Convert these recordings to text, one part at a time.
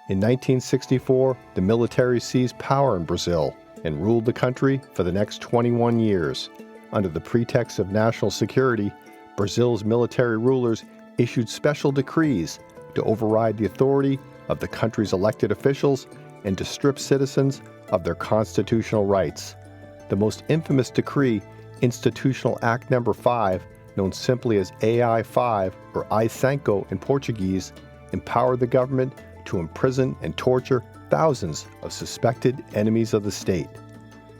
In 1964, the military seized power in Brazil and ruled the country for the next 21 years. Under the pretext of national security, Brazil's military rulers issued special decrees to override the authority of the country's elected officials and to strip citizens of their constitutional rights. The most infamous decree, Institutional Act No. 5, known simply as AI-5 or AI-5 in Portuguese, empowered the government to imprison and torture thousands of suspected enemies of the state.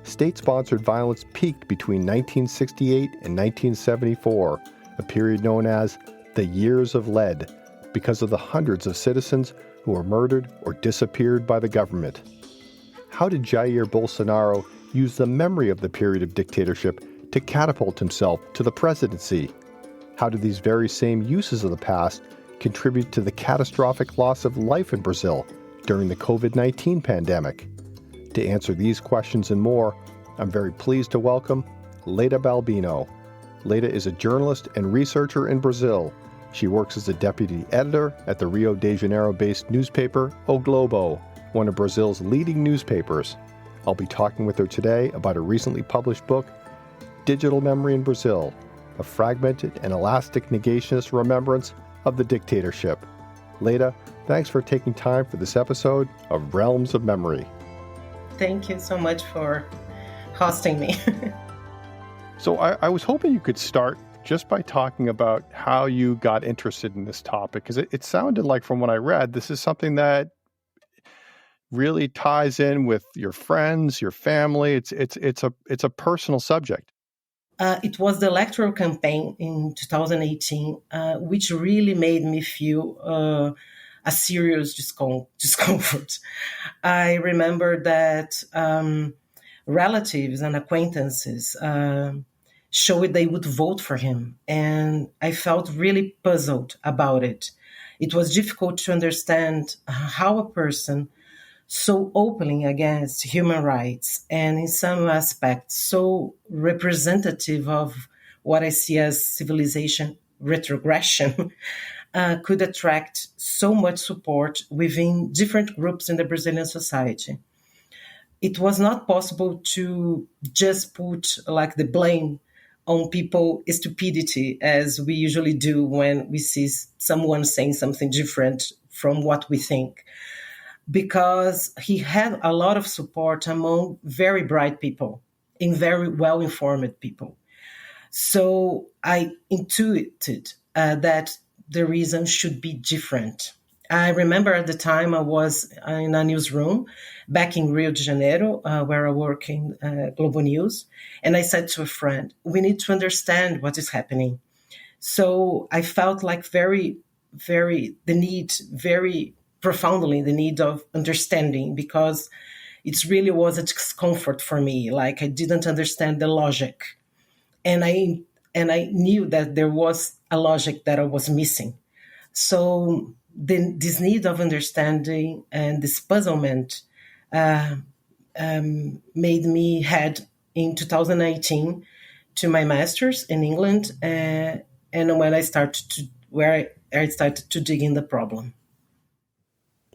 State-sponsored violence peaked between 1968 and 1974, a period known as the Years of Lead, because of the hundreds of citizens who were murdered or disappeared by the government. How did Jair Bolsonaro use the memory of the period of dictatorship to catapult himself to the presidency? How did these very same uses of the past contribute to the catastrophic loss of life in Brazil during the COVID-19 pandemic? To answer these questions and more, I'm very pleased to welcome Leda Balbino. Leda is a journalist and researcher in Brazil. She works as a deputy editor at the Rio de Janeiro-based newspaper O Globo, one of Brazil's leading newspapers. I'll be talking with her today about her recently published book, Digital Memory in Brazil, a fragmented and elastic negationist remembrance of the dictatorship. Leda, thanks for taking time for this episode of Realms of Memory. Thank you so much for hosting me. So I was hoping you could start just by talking about how you got interested in this topic, because it sounded like, from what I read, this is something that really ties in with your friends, your family. It's a personal subject. It was the electoral campaign in 2018, which really made me feel a serious discomfort. I remember that relatives and acquaintances showed they would vote for him, and I felt really puzzled about it. It was difficult to understand how a person so openly against human rights and in some aspects so representative of what I see as civilization retrogression could attract so much support within different groups in the Brazilian society. It was not possible to just put like the blame on people's stupidity, as we usually do when we see someone saying something different from what we think, because he had a lot of support among very bright people and very well-informed people. So I intuited that the reason should be different. I remember at the time I was in a newsroom back in Rio de Janeiro, where I work in Globo News, and I said to a friend, we need to understand what is happening. So I felt like very profoundly the need of understanding, because it really was a discomfort for me. Like, I didn't understand the logic. And I knew that there was a logic that I was missing. So this need of understanding and this puzzlement made me head in 2018 to my master's in England, and when I started to dig in the problem.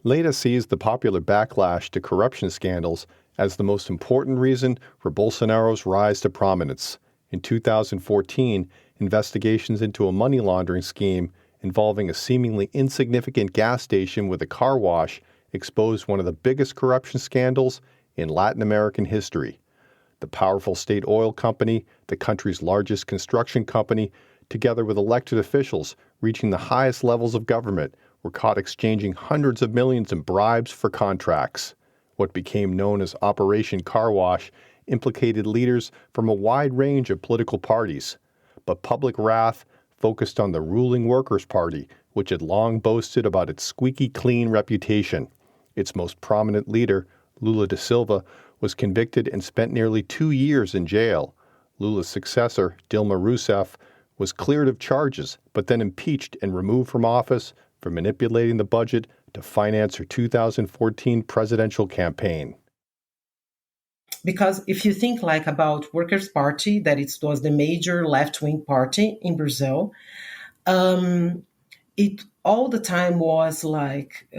Leda sees the popular backlash to corruption scandals as the most important reason for Bolsonaro's rise to prominence. In 2014, investigations into a money laundering scheme involving a seemingly insignificant gas station with a car wash exposed one of the biggest corruption scandals in Latin American history. The powerful state oil company, the country's largest construction company, together with elected officials reaching the highest levels of government, were caught exchanging hundreds of millions in bribes for contracts. What became known as Operation Car Wash implicated leaders from a wide range of political parties, but public wrath focused on the ruling Workers' Party, which had long boasted about its squeaky clean reputation. Its most prominent leader, Lula da Silva, was convicted and spent nearly 2 years in jail. Lula's successor, Dilma Rousseff, was cleared of charges, but then impeached and removed from office for manipulating the budget to finance her 2014 presidential campaign. Because if you think like about Workers' Party, that it was the major left-wing party in Brazil, it all the time was like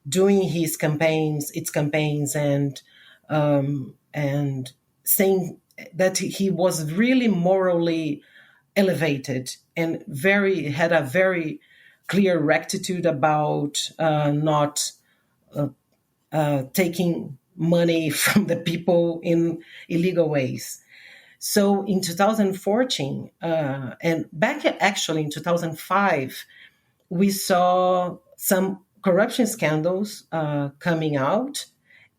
doing its campaigns, and saying that he was really morally elevated and had a very clear rectitude about not taking money from the people in illegal ways. So in 2014, and back actually in 2005, we saw some corruption scandals coming out,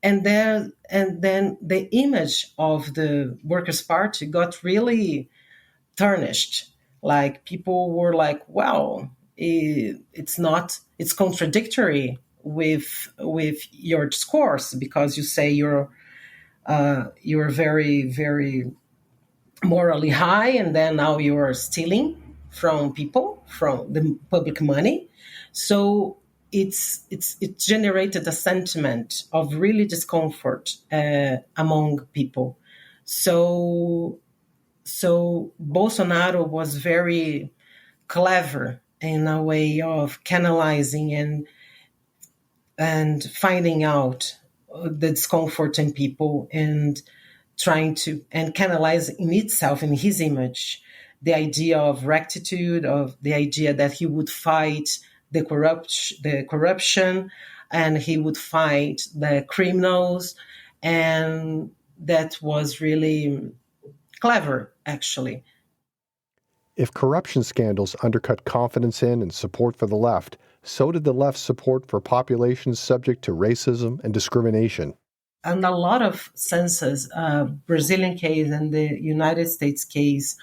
and then the image of the Workers' Party got really tarnished. Like people were like, "Wow, it's contradictory with your discourse because you say you're very very morally high, and then now you're stealing from people, from the public money." So it generated a sentiment of really discomfort among people. So so Bolsonaro was very clever in a way of canalizing and finding out the discomfort in people, and trying to and canalize in itself, in his image, the idea of rectitude, of the idea that he would fight the corruption, and he would fight the criminals, and that was really clever, actually. If corruption scandals undercut confidence in and support for the left, so did the left's support for populations subject to racism and discrimination. And a lot of senses, Brazilian case and the United States case,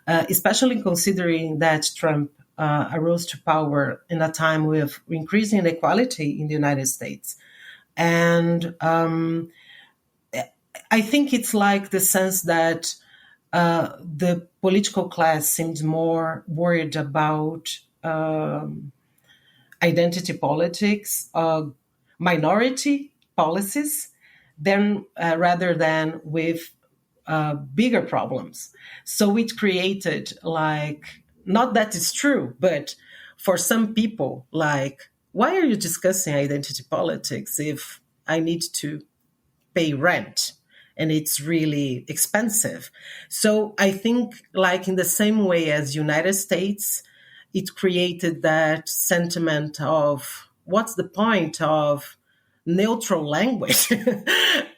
especially considering that Trump arose to power in a time with increasing inequality in the United States. And I think it's like the sense that the political class seemed more worried about identity politics, minority policies, rather than with bigger problems. So it created, like, not that it's true, but for some people, like, why are you discussing identity politics if I need to pay rent and it's really expensive? So I think, like, in the same way as United States, it created that sentiment of what's the point of neutral language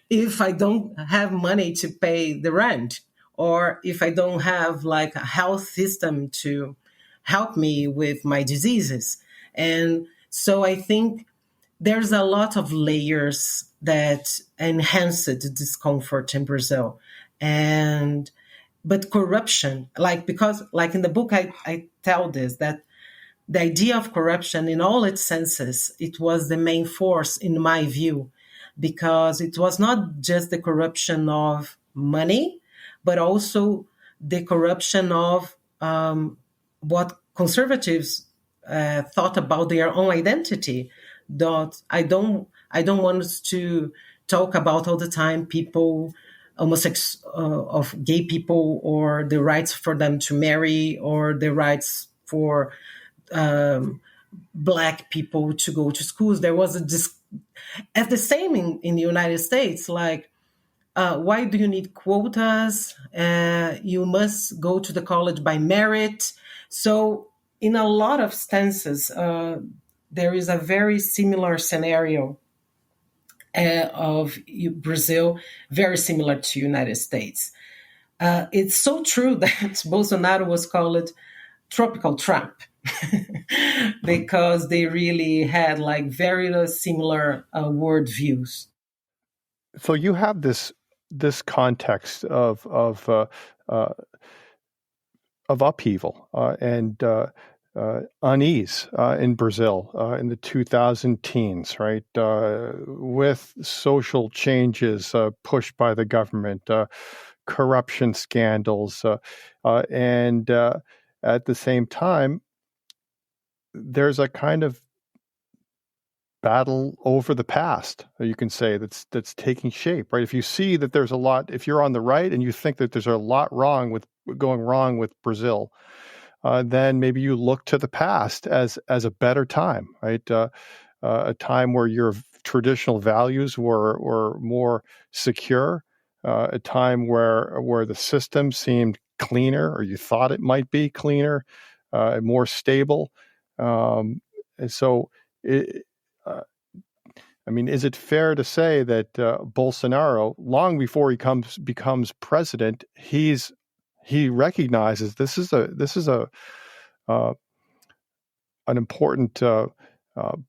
if I don't have money to pay the rent, or if I don't have like a health system to help me with my diseases. And so I think there's a lot of layers that enhance the discomfort in Brazil. And but corruption, like, because like in the book I tell this, that the idea of corruption in all its senses, it was the main force in my view, because it was not just the corruption of money, but also the corruption of what conservatives thought about their own identity. That I don't want us to talk about all the time people, of gay people, or the rights for them to marry, or the rights for Black people to go to schools. There was at the same in the United States, like, why do you need quotas? You must go to the college by merit. So in a lot of stances, there is a very similar scenario of Brazil, very similar to United States. It's so true that Bolsonaro was called tropical Trump because they really had like very similar worldviews. So you have this context of upheaval and unease in Brazil in the 2000 teens, right? With social changes pushed by the government, corruption scandals, and at the same time, there's a kind of battle over the past, you can say, that's taking shape, right? If you see that there's a lot, if you're on the right and you think that there's a lot going wrong with Brazil, then maybe you look to the past as a better time, right? a time where your traditional values were more secure, a time where the system seemed cleaner, or you thought it might be cleaner, more stable. And so, it, uh, I mean, is it fair to say that Bolsonaro, long before he becomes president, he recognizes this is a uh, an important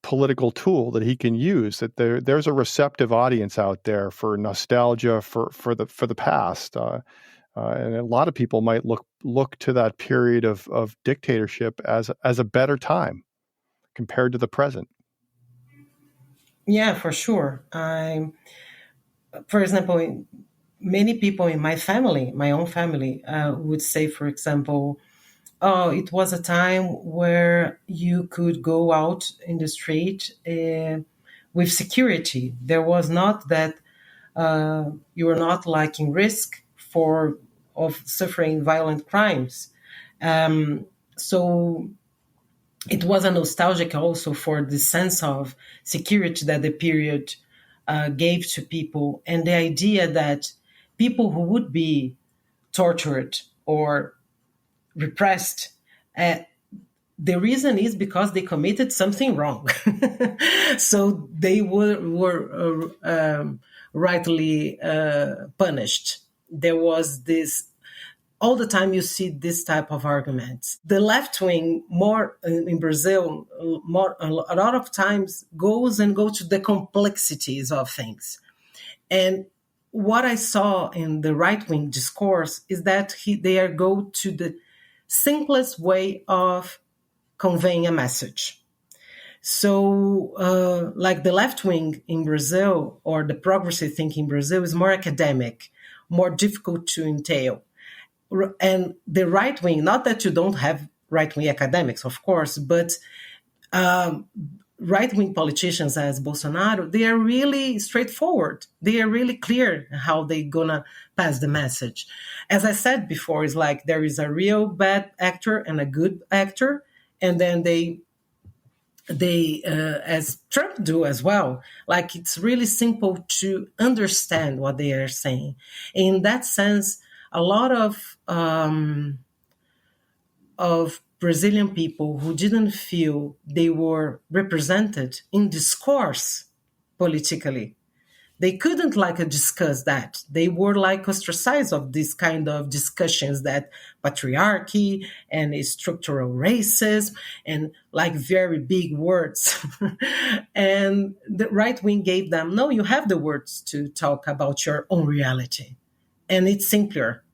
political tool that he can use, that there's a receptive audience out there for nostalgia for the past, and a lot of people might look to that period of dictatorship as a better time compared to the present. Yeah, for sure. For example, many people in my family, my own family, would say, for example, oh, it was a time where you could go out in the street with security. There was not that you were not like in risk of suffering violent crimes. So it was a nostalgic also for the sense of security that the period gave to people, and the idea that people who would be tortured or repressed, uh, the reason is because they committed something wrong. So they were rightly punished. There was this, all the time you see this type of arguments. The left wing, more in Brazil, a lot of times go to the complexities of things. And what I saw in the right wing discourse is that they go to the simplest way of conveying a message. So, like the left wing in Brazil or the progressive thinking in Brazil is more academic, more difficult to entail. And the right wing, not that you don't have right wing academics, of course, but right wing politicians as Bolsonaro, they are really straightforward. They are really clear how they're gonna pass the message. As I said before, it's like there is a real bad actor and a good actor, and then they as Trump do as well, like it's really simple to understand what they are saying. In that sense, a lot of Brazilian people who didn't feel they were represented in discourse politically, they couldn't discuss that. They were ostracized of this kind of discussions, that patriarchy and structural racism and very big words. And the right wing gave them, no, you have the words to talk about your own reality. And it's simpler.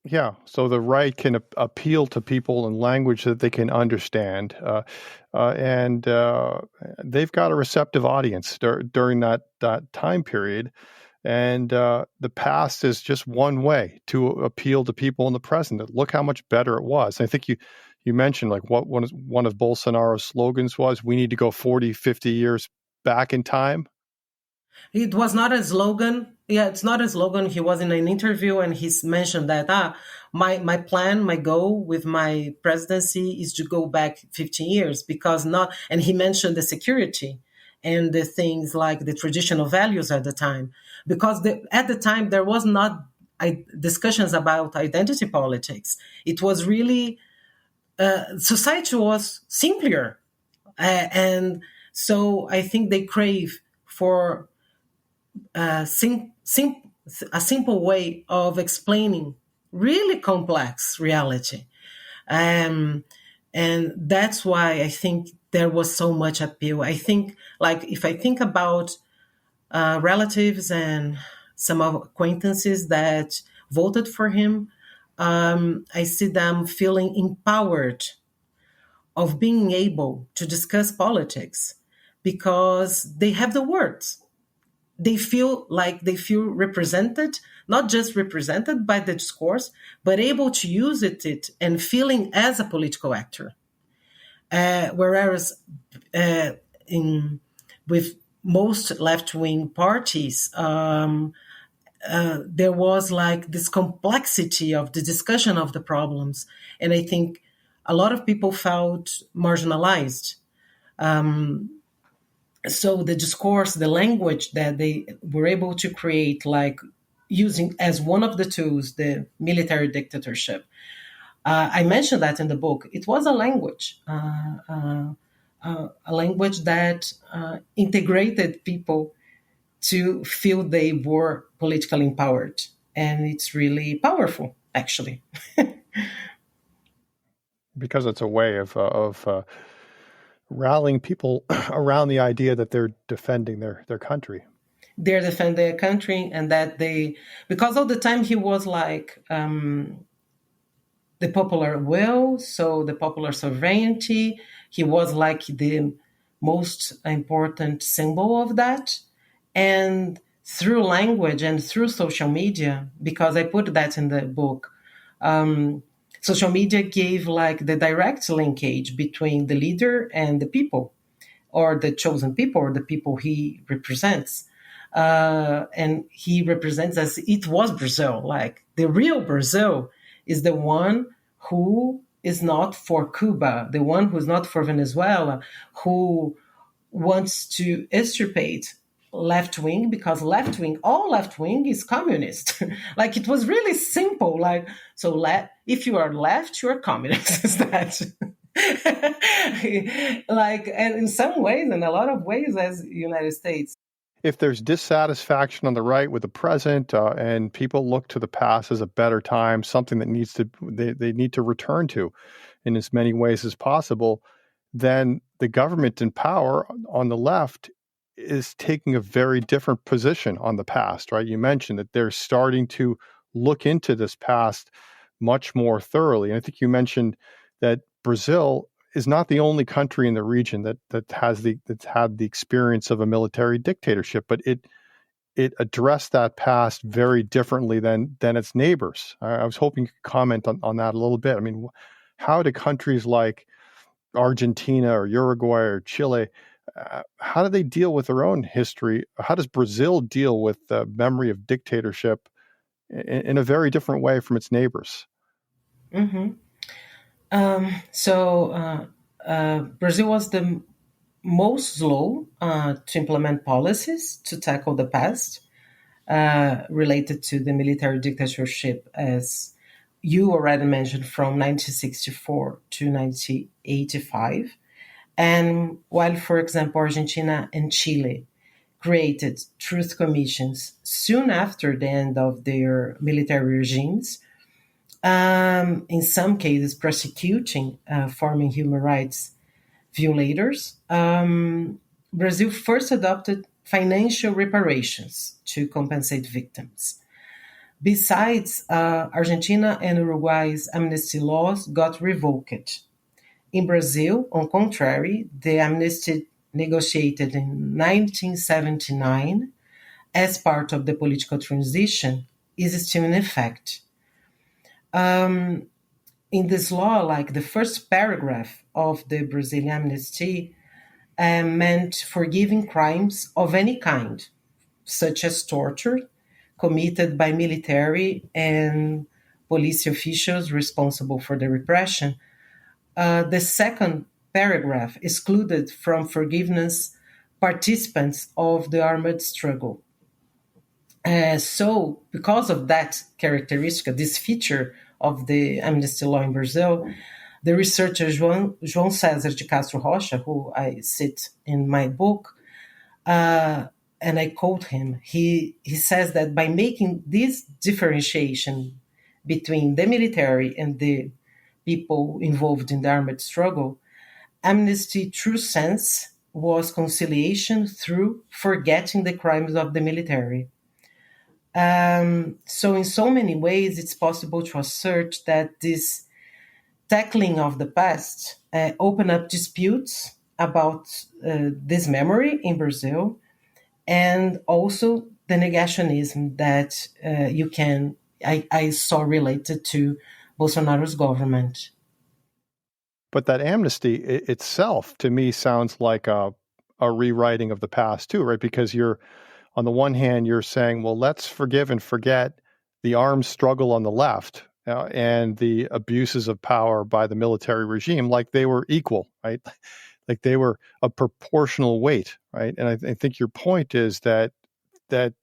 Yeah, so the right can appeal to people in language that they can understand, and they've got a receptive audience during that time period. And the past is just one way to appeal to people in the present. Look how much better it was. I think you mentioned what one of Bolsonaro's slogans was, we need to go 40, 50 years back in time. It was not a slogan. Yeah, it's not a slogan. He was in an interview and he's mentioned that my plan, my goal with my presidency is to go back 15 years because not. And he mentioned the security and the things like the traditional values at the time, because at the time there was not discussions about identity politics. It was really society was simpler, and so I think they crave for a simple way of explaining really complex reality. And that's why I think there was so much appeal. I think, if I think about relatives and some of acquaintances that voted for him, I see them feeling empowered of being able to discuss politics because they have the words. They feel represented, not just represented by the discourse, but able to use it and feeling as a political actor. Whereas with most left-wing parties, there was this complexity of the discussion of the problems. And I think a lot of people felt marginalized. So the discourse, the language that they were able to create, like using as one of the tools the military dictatorship. I mentioned that in the book. It was a language that integrated people to feel they were politically empowered, and it's really powerful, actually. Because it's a way of rallying people around the idea that they're defending their country. They're defending their country, and that they, because all the time he was like the popular will, so the popular sovereignty. He was like the most important symbol of that. And through language and through social media, because I put that in the book, social media gave like the direct linkage between the leader and the people, or the chosen people, or the people he represents. And he represents as it was Brazil. Like the real Brazil is the one who is not for Cuba, the one who's not for Venezuela, who wants to extirpate left wing, because all left wing is communist. Like it was really simple. Like, so if you are left, you are communist. Is that? Like, and in some ways, in a lot of ways, as United States. If there's dissatisfaction on the right with the present, and people look to the past as a better time, something that they need to return to in as many ways as possible, then the government in power on the left is taking a very different position on the past, right? You mentioned that they're starting to look into this past much more thoroughly. And I think you mentioned that Brazil is not the only country in the region that's had the experience of a military dictatorship, but it addressed that past very differently than its neighbors. I was hoping you could comment on that a little bit. I mean, how do countries like Argentina or Uruguay or Chile, how do they deal with their own history? How does Brazil deal with the memory of dictatorship in a very different way from its neighbors? Mm-hmm. Brazil was the most slow to implement policies to tackle the past related to the military dictatorship, as you already mentioned, from 1964 to 1985. And while, for example, Argentina and Chile created truth commissions soon after the end of their military regimes, in some cases prosecuting former human rights violators, Brazil first adopted financial reparations to compensate victims. Besides, Argentina and Uruguay's amnesty laws got revoked. In Brazil, on contrary, the amnesty negotiated in 1979 as part of the political transition is still in effect. In this law, like the first paragraph of the Brazilian amnesty meant forgiving crimes of any kind, such as torture committed by military and police officials responsible for the repression. The second paragraph excluded from forgiveness participants of the armed struggle. So, because of that characteristic, this feature of the amnesty law in Brazil, the researcher João César de Castro Rocha, who I cite in my book, and I quote him, he says that by making this differentiation between the military and the people involved in the armed struggle, amnesty true sense was conciliation through forgetting the crimes of the military. So in so many ways, it's possible to assert that this tackling of the past open up disputes about this memory in Brazil, and also the negationism that I saw related to Bolsonaro's government. But that amnesty itself, to me, sounds like a rewriting of the past too, right? Because on the one hand, you're saying, well, let's forgive and forget the armed struggle on the left and the abuses of power by the military regime, like they were equal, right? like they were a proportional weight, right? And I think your point is that the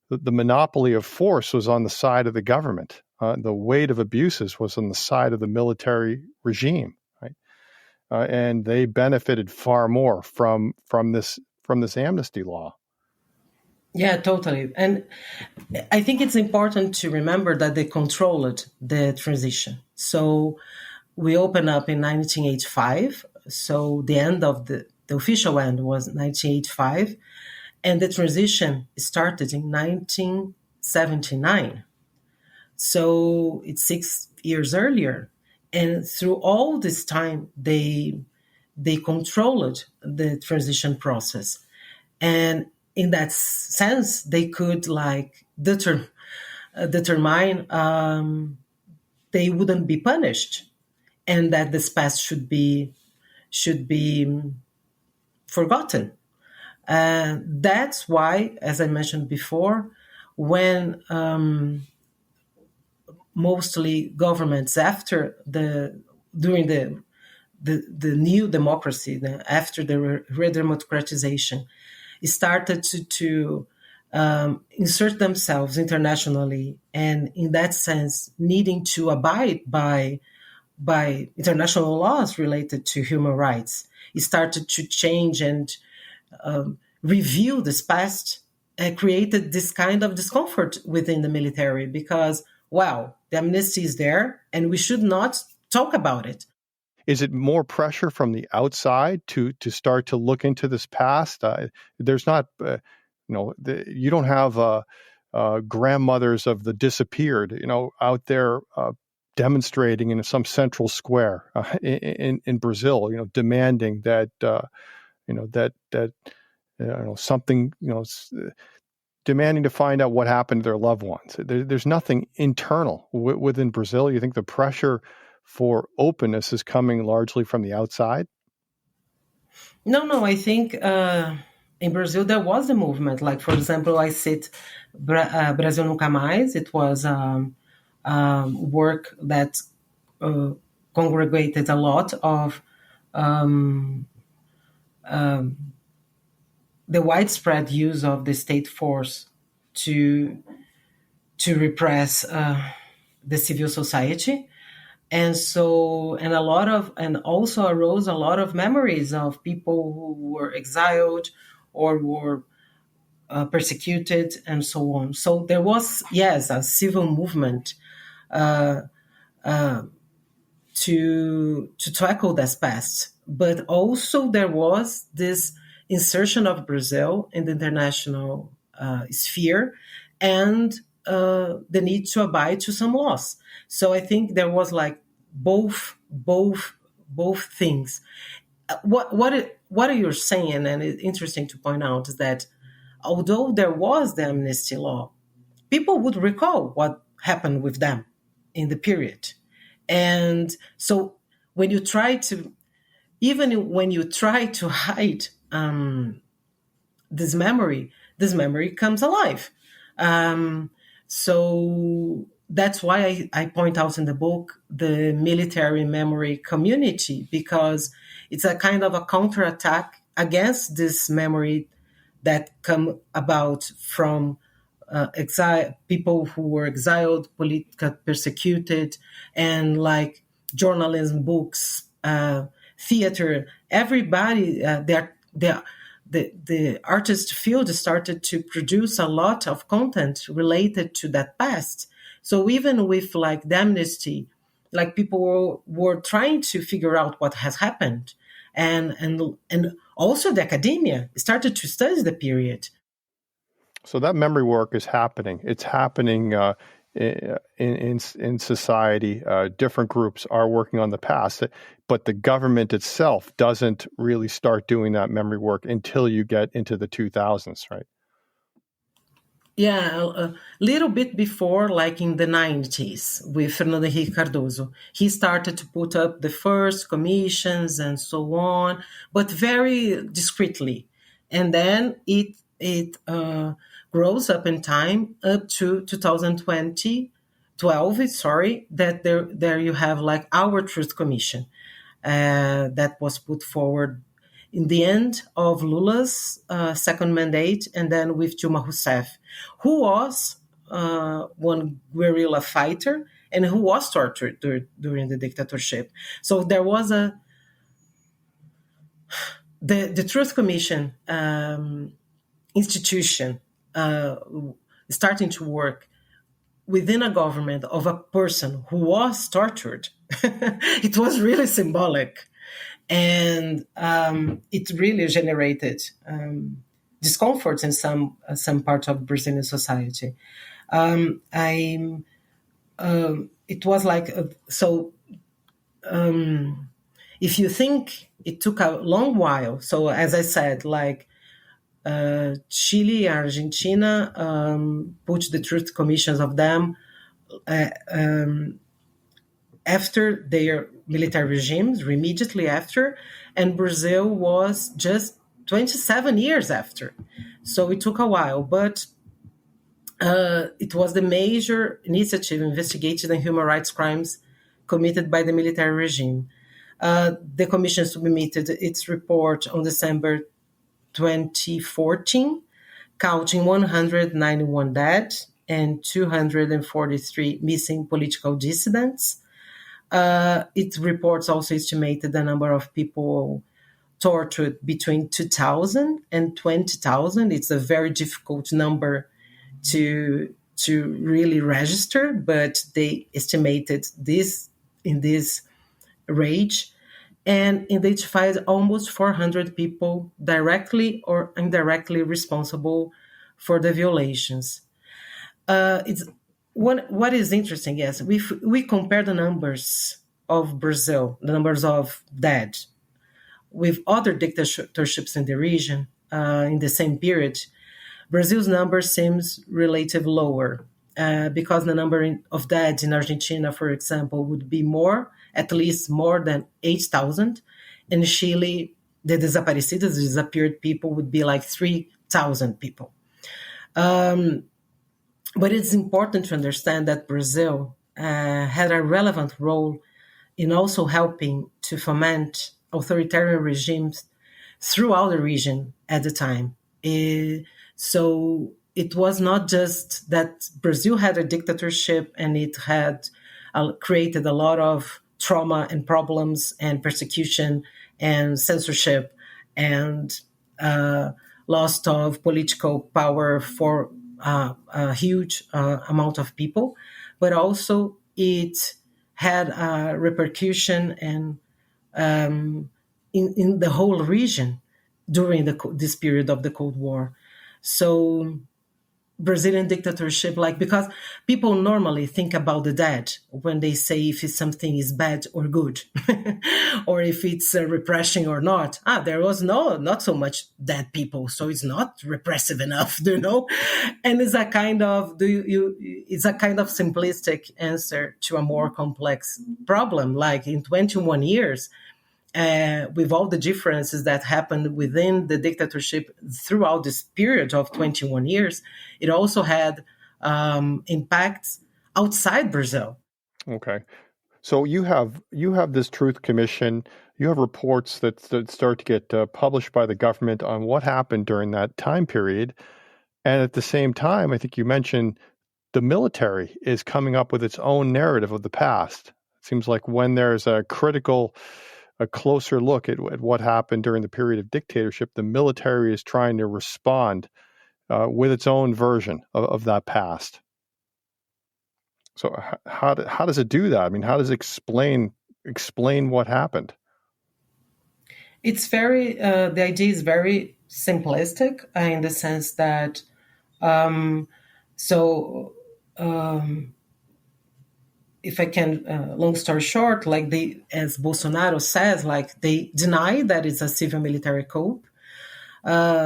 monopoly of force was on the side of the government. The weight of abuses was on the side of the military regime, right? And they benefited far more from this amnesty law. Yeah, totally. And I think it's important to remember that they controlled the transition. So we opened up in 1985. So the end of the official end was 1985. And the transition started in 1979. So it's 6 years earlier. And through all this time, they controlled the transition process. And in that sense, they could like determine they wouldn't be punished, and that this past should be forgotten. That's why, as I mentioned before, when mostly governments during the new democracy, after the redemocratization, started to insert themselves internationally, and in that sense, needing to abide by international laws related to human rights. It started to change and review this past, created this kind of discomfort within the military because, well, the amnesty is there and we should not talk about it. Is it more pressure from the outside to start to look into this past? There's not, you don't have grandmothers of the disappeared, out there demonstrating in some central square in Brazil, demanding that, something, demanding to find out what happened to their loved ones. There's nothing internal within Brazil. You think the pressure for openness is coming largely from the outside? No, I think in Brazil there was a movement. Like, for example, I cite Brasil Nunca Mais. It was work that congregated a lot of the widespread use of the state force to repress the civil society. And so, and also arose a lot of memories of people who were exiled or were persecuted and so on. So there was, yes, a civil movement to tackle this past. But also there was this insertion of Brazil in the international sphere and the need to abide to some laws. So I think there was like both things. What you're saying, and it's interesting to point out, is that although there was the amnesty law, people would recall what happened with them in the period. And so when you try to, even when you try to hide this memory comes alive. So that's why I point out in the book the military memory community, because it's a kind of a counterattack against this memory that come about from people who were exiled, politically persecuted, and like journalism, books, theater. Everybody, the artist field started to produce a lot of content related to that past. So even with like the amnesty, like people were trying to figure out what has happened, and also the academia started to study the period. So that memory work is happening. It's happening in society. Different groups are working on the past, but the government itself doesn't really start doing that memory work until you get into the 2000s, right? Yeah, a little bit before, like in the 90s with Fernando Henrique Cardoso. He started to put up the first commissions and so on, but very discreetly. And then it grows up in time up to 2012, sorry, that there you have like our Truth Commission that was put forward in the end of Lula's second mandate, and then with Dilma Rousseff, who was one guerrilla fighter and who was tortured during the dictatorship. So there was the Truth Commission institution starting to work within a government of a person who was tortured. It was really symbolic. And it really generated discomfort in some parts of Brazilian society. It was like, if you think it took a long while, so as I said, like Chile, Argentina put the truth commissions of them after their military regimes, immediately after, and Brazil was just 27 years after. So it took a while, but it was the major initiative investigating the human rights crimes committed by the military regime. The commission submitted its report on December 2014, counting 191 dead and 243 missing political dissidents. Its reports also estimated the number of people tortured between 2,000 and 20,000. It's a very difficult number to really register, but they estimated this in this range and identified almost 400 people directly or indirectly responsible for the violations. What is interesting, yes, we compare the numbers of Brazil, the numbers of dead, with other dictatorships in the region in the same period, Brazil's number seems relatively lower because the number of dead in Argentina, for example, would be at least more than 8,000. In Chile, the desaparecidos, the disappeared people, would be like 3,000 people. But it's important to understand that Brazil had a relevant role in also helping to foment authoritarian regimes throughout the region at the time. So it was not just that Brazil had a dictatorship and it had created a lot of trauma and problems and persecution and censorship and loss of political power for a huge amount of people, but also it had a repercussion and in the whole region during this period of the Cold War. So Brazilian dictatorship, because people normally think about the dead when they say if something is bad or good, or if it's repression or not. There was not so much dead people, so it's not repressive enough, And it's a kind of simplistic answer to a more complex problem. Like in 21 years, with all the differences that happened within the dictatorship throughout this period of 21 years, it also had impacts outside Brazil. Okay. So you have this Truth Commission. You have reports that start to get published by the government on what happened during that time period. And at the same time, I think you mentioned the military is coming up with its own narrative of the past. It seems like when there's a closer look at what happened during the period of dictatorship, the military is trying to respond with its own version of that past. So how does it do that? I mean, how does it explain what happened? It's the idea is very simplistic in the sense that, if I can, long story short, as Bolsonaro says, they deny that it's a civil-military coup,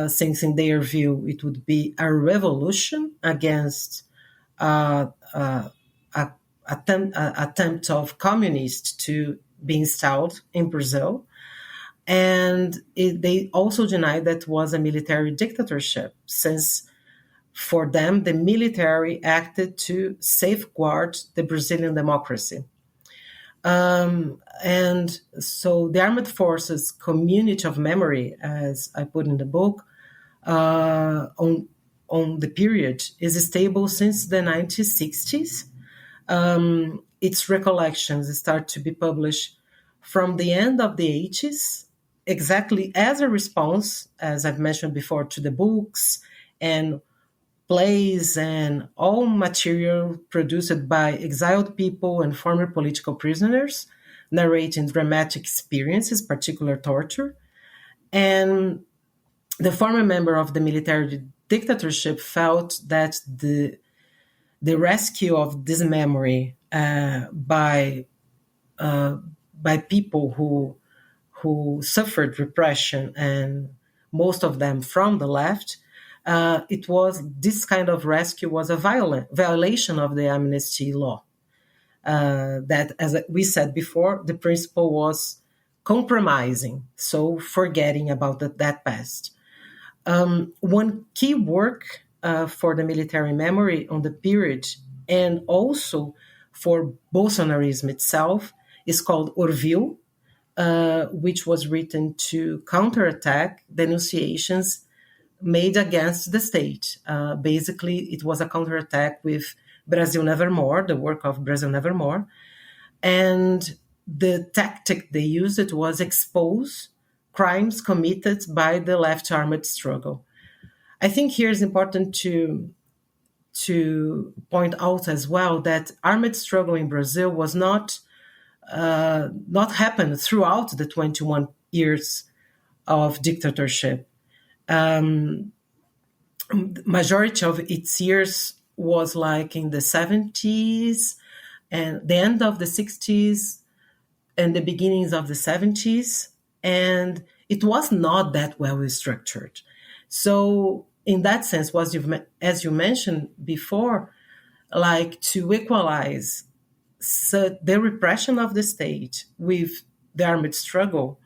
since in their view it would be a revolution against attempt of communists to be installed in Brazil. And they also deny that it was a military dictatorship, since for them, the military acted to safeguard the Brazilian democracy. And so the armed forces community of memory, as I put in the book, on the period is stable since the 1960s. Its recollections start to be published from the end of the 80s, exactly as a response, as I've mentioned before, to the books and plays and all material produced by exiled people and former political prisoners, narrating dramatic experiences, particular torture. And the former member of the military dictatorship felt that the rescue of this memory by people who suffered repression, and most of them from the left, it was this kind of rescue was a violation of the amnesty law. That, as we said before, the principle was compromising, so forgetting about that past. One key work for the military memory on the period, and also for Bolsonarism itself, is called Orville, which was written to counterattack denunciations made against the state. Basically, it was a counterattack with Brasil Nevermore, the work of Brasil Nevermore. And the tactic they used it was expose crimes committed by the left armed struggle. I think here is important to point out as well that armed struggle in Brazil was not happened throughout the 21 years of dictatorship. Majority of its years was like in the 70s and the end of the 60s and the beginnings of the 70s, and it was not that well structured. So in that sense, as you mentioned before, like to equalize the repression of the state with the armed struggle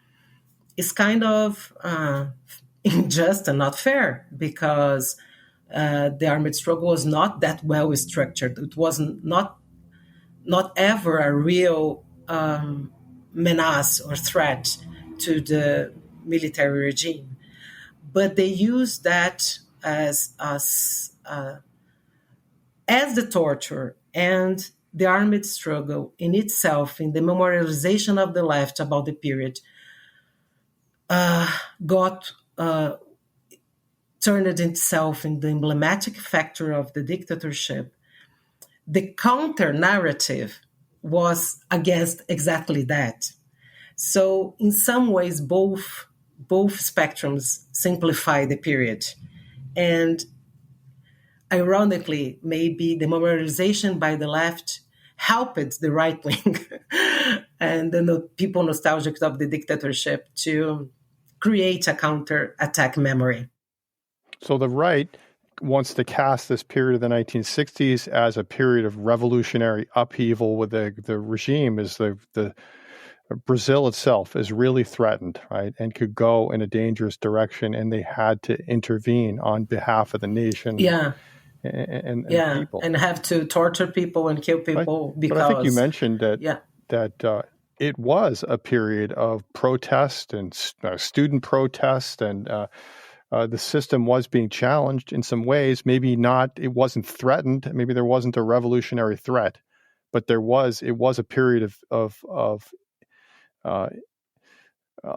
is kind of unjust and not fair, because the armed struggle was not that well structured. It was not ever a real menace or threat to the military regime. But they used that as the torture and the armed struggle in itself, in the memorialization of the left about the period, got turned itself in the emblematic factor of the dictatorship. The counter narrative was against exactly that. So in some ways, both spectrums simplify the period. And ironically, maybe the memorialization by the left helped the right wing and the people nostalgic of the dictatorship to create a counter-attack memory. So the right wants to cast this period of the 1960s as a period of revolutionary upheaval with the regime, is the Brazil itself is really threatened, right, and could go in a dangerous direction, and they had to intervene on behalf of the nation. Yeah. And people, and have to torture people and kill people, right? Because but I think you mentioned that it was a period of protest and student protest, and the system was being challenged in some ways. Maybe not, it wasn't threatened. Maybe there wasn't a revolutionary threat, but it was a period of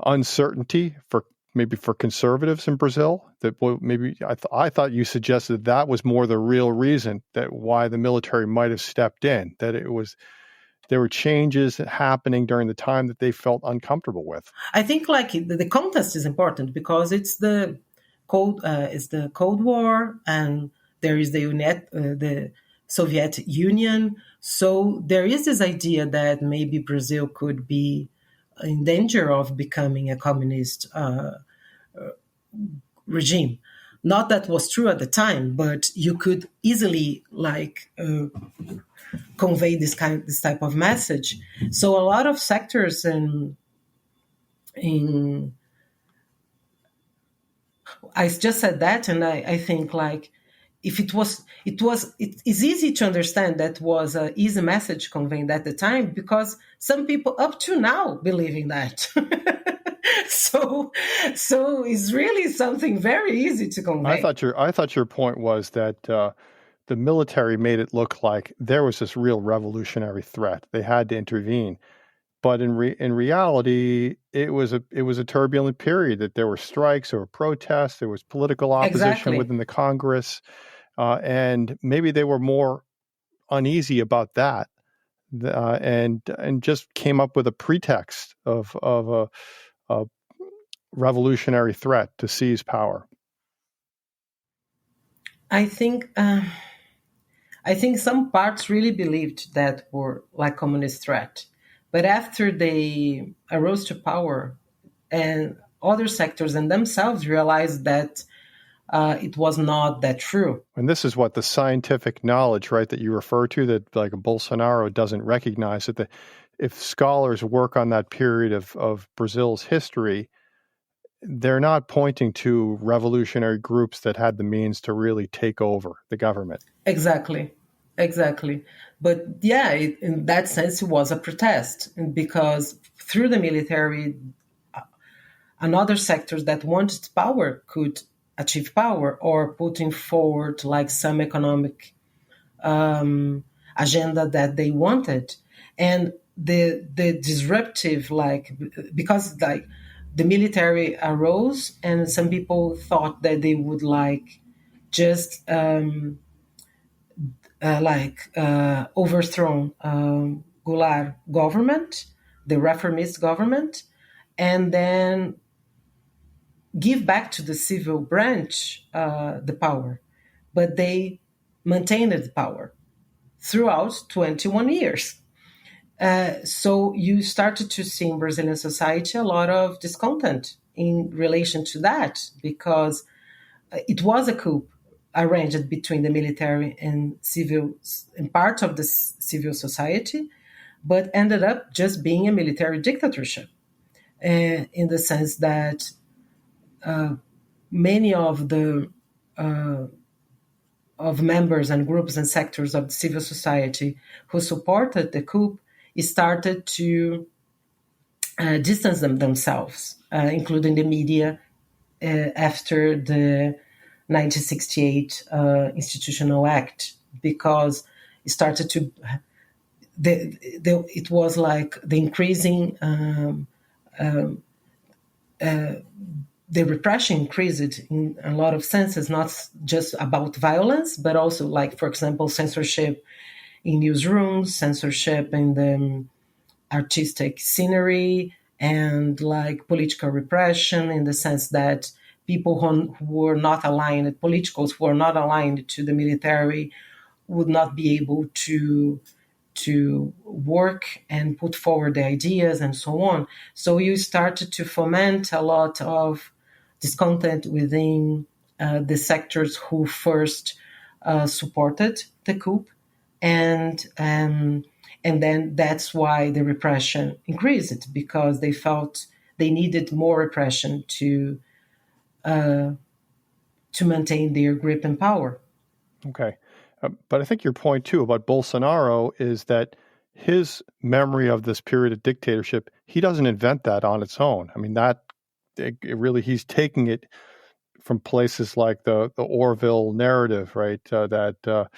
uncertainty for conservatives in Brazil. That maybe I thought you suggested that was more the real reason that why the military might have stepped in. That there were changes happening during the time that they felt uncomfortable with. I think like the context is important because it's the Cold War, and there is the Soviet Union. So there is this idea that maybe Brazil could be in danger of becoming a communist regime. Not that was true at the time, but you could easily convey this type of message. So a lot of sectors in I just said that, and I think like if it is easy to understand that was an easy message conveyed at the time, because some people up to now believe in that. so it's really something very easy to convey. I thought your point was that the military made it look like there was this real revolutionary threat. They had to intervene. But in reality, it was a turbulent period. That there were strikes, there were protests, there was political opposition Exactly. within the Congress, and maybe they were more uneasy about that, and just came up with a pretext of a revolutionary threat to seize power. I think some parts really believed that were like communist threat, but after they arose to power, and other sectors and themselves realized that it was not that true. And this is what the scientific knowledge, right, that you refer to, that like Bolsonaro doesn't recognize, that if scholars work on that period of Brazil's history, they're not pointing to revolutionary groups that had the means to really take over the government. Exactly. But yeah, in that sense, it was a protest, because through the military, another sectors that wanted power could achieve power, or putting forward like some economic agenda that they wanted. And the disruptive, like, because like the military arose, and some people thought that they would like just overthrown Goulart government, the reformist government, and then give back to the civil branch the power. But they maintained the power throughout 21 years. So you started to see in Brazilian society a lot of discontent in relation to that, because it was a coup arranged between the military and civil, and part of the civil society, but ended up just being a military dictatorship, in the sense that many of the of members and groups and sectors of the civil society who supported the coup started to distance themselves, including the media, after the 1968 Institutional Act, because it started to it was like the increasing the repression increased in a lot of senses, not just about violence, but also, like, for example, censorship in newsrooms, censorship in the artistic scenery, and like political repression, in the sense that people who were not aligned, politicals who were not aligned to the military, would not be able to work and put forward the ideas and so on. So you started to foment a lot of discontent within the sectors who first supported the coup, and then that's why the repression increased, because they felt they needed more repression to maintain their grip and power. Okay. But I think your point, too, about Bolsonaro is that his memory of this period of dictatorship, he doesn't invent that on its own. I mean, he's taking it from places like the Orville narrative, right? That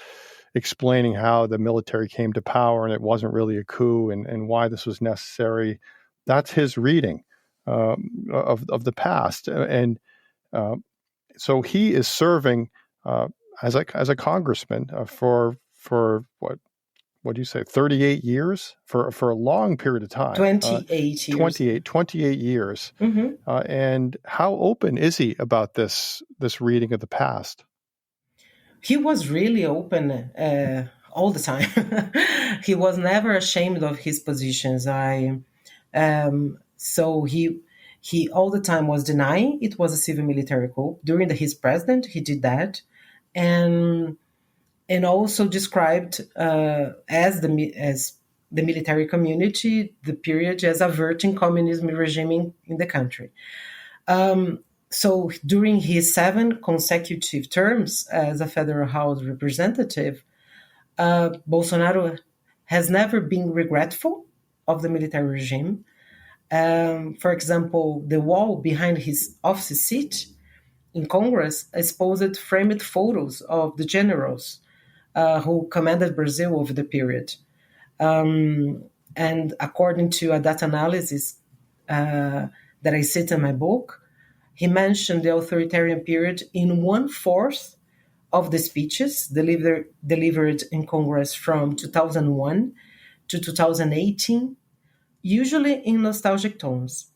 explaining how the military came to power and it wasn't really a coup, and why this was necessary. That's his reading of the past. And so he is serving as a congressman for what do you say, 38 years, for a long period of time. 28 years. 28 years. Mm-hmm. And how open is he about this reading of the past? He was really open all the time. He was never ashamed of his positions. So he all the time was denying it was a civil military coup. During his president, he did that, and also described as the military community the period as averting communism regime in the country. So during his 7 consecutive terms as a federal House representative, Bolsonaro has never been regretful of the military regime. For example, the wall behind his office seat in Congress exposed framed photos of the generals who commanded Brazil over the period. And according to a data analysis that I cite in my book, he mentioned the authoritarian period in 1/4 of the speeches delivered in Congress from 2001 to 2018, usually in nostalgic tones.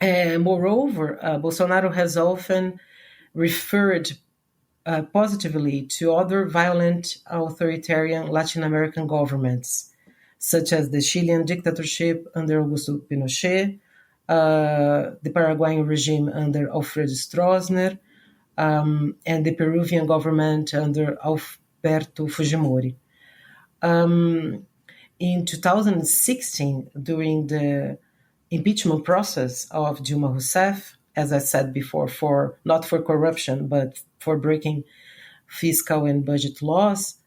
And moreover, Bolsonaro has often referred positively to other violent authoritarian Latin American governments, such as the Chilean dictatorship under Augusto Pinochet, the Paraguayan regime under Alfredo Stroessner, and the Peruvian government under Alberto Fujimori. In 2016, during the impeachment process of Dilma Rousseff, as I said before, not for corruption, but for breaking fiscal and budget laws,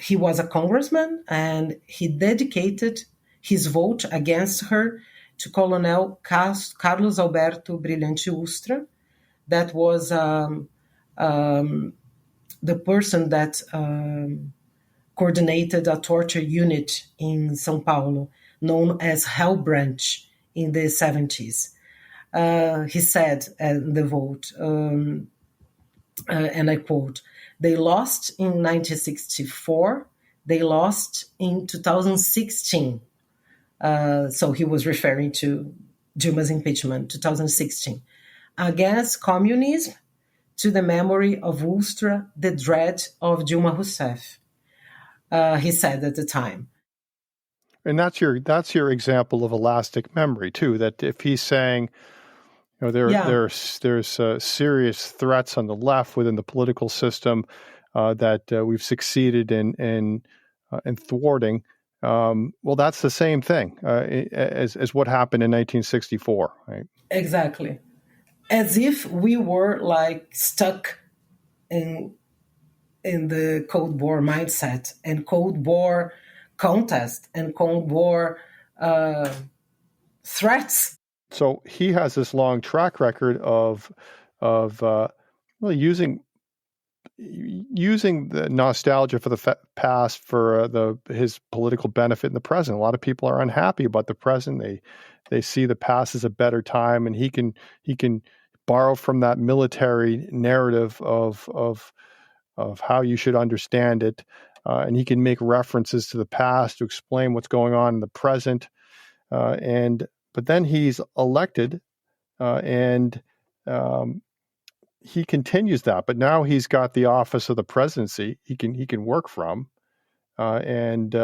he was a congressman and he dedicated his vote against her to Colonel Carlos Alberto Brilhante Ustra. That was the person that coordinated a torture unit in São Paulo known as Hell Branch in the 70s. He said in the vote, and I quote, "They lost in 1964, they lost in 2016." So he was referring to Dilma's impeachment, 2016. "Against communism, to the memory of Ustra, the dread of Dilma Rousseff," he said at the time. And that's your example of elastic memory too. That if he's saying, there's serious threats on the left within the political system that we've succeeded in thwarting. Well, that's the same thing as what happened in 1964, right? Exactly. As if we were stuck in the Cold War mindset and Cold War contest and Cold War threats. So he has this long track record of really using the nostalgia for the past for his political benefit in the present. A lot of people are unhappy about the present. They see the past as a better time, and he can borrow from that military narrative of how you should understand it, and he can make references to the past to explain what's going on in the present. But then he's elected, and he continues that. But now he's got the office of the presidency he can work from, and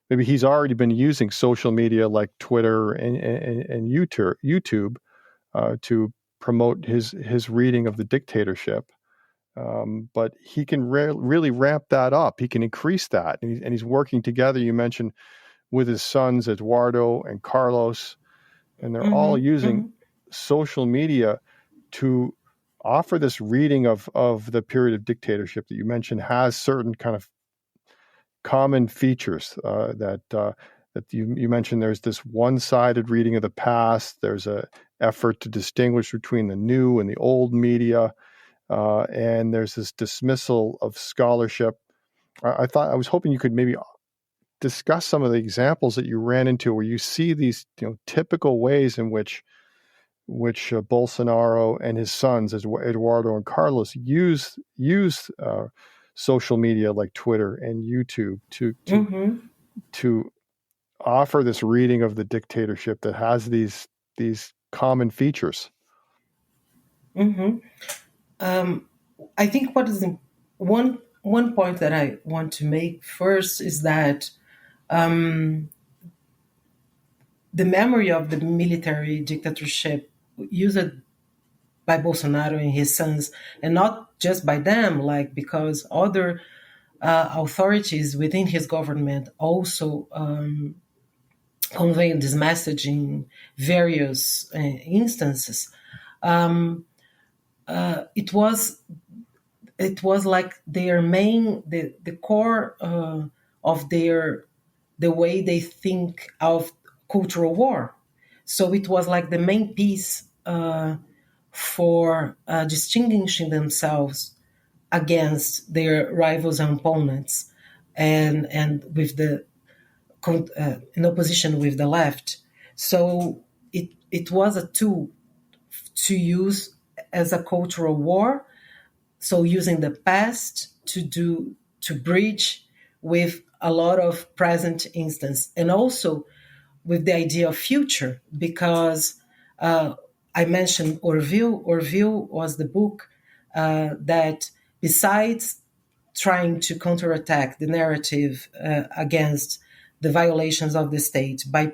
maybe he's already been using social media like Twitter and YouTube to promote his reading of the Dictatorship. But he can really ramp that up. He can increase that, and he's working together. You mentioned with his sons Eduardo and Carlos, and they're all using social media to offer this reading of the period of dictatorship that you mentioned has certain kind of common features that you mentioned. There's this one-sided reading of the past. There's a effort to distinguish between the new and the old media, and there's this dismissal of scholarship. I was hoping you could maybe discuss some of the examples that you ran into where you see these typical ways in which Bolsonaro and his sons, as Eduardo and Carlos, use social media like Twitter and YouTube to offer this reading of the dictatorship that has these common features. I think what is one point that I want to make first is that the memory of the military dictatorship used by Bolsonaro and his sons, and not just by them, because other authorities within his government also conveying this message in various instances. Um, it was like their main the core of their the way they think of cultural war. So it was like the main piece for distinguishing themselves against their rivals and opponents, and with the in opposition with the left. So it was a tool to use as a cultural war. So using the past to bridge with a lot of present instance, and also with the idea of future, because I mentioned Orville. Orville was the book that, besides trying to counterattack the narrative against the violations of the state by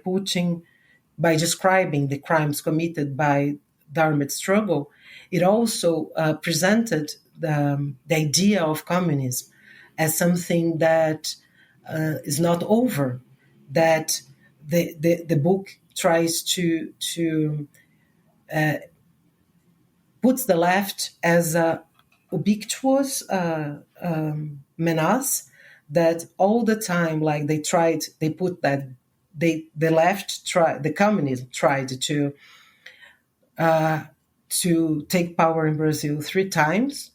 describing the crimes committed by the armed struggle, it also presented the idea of communism as something that is not over, that the book tries to puts the left as a ubiquitous menace, that all the time, like they put that the left tried, the communism tried to take power in Brazil 3 times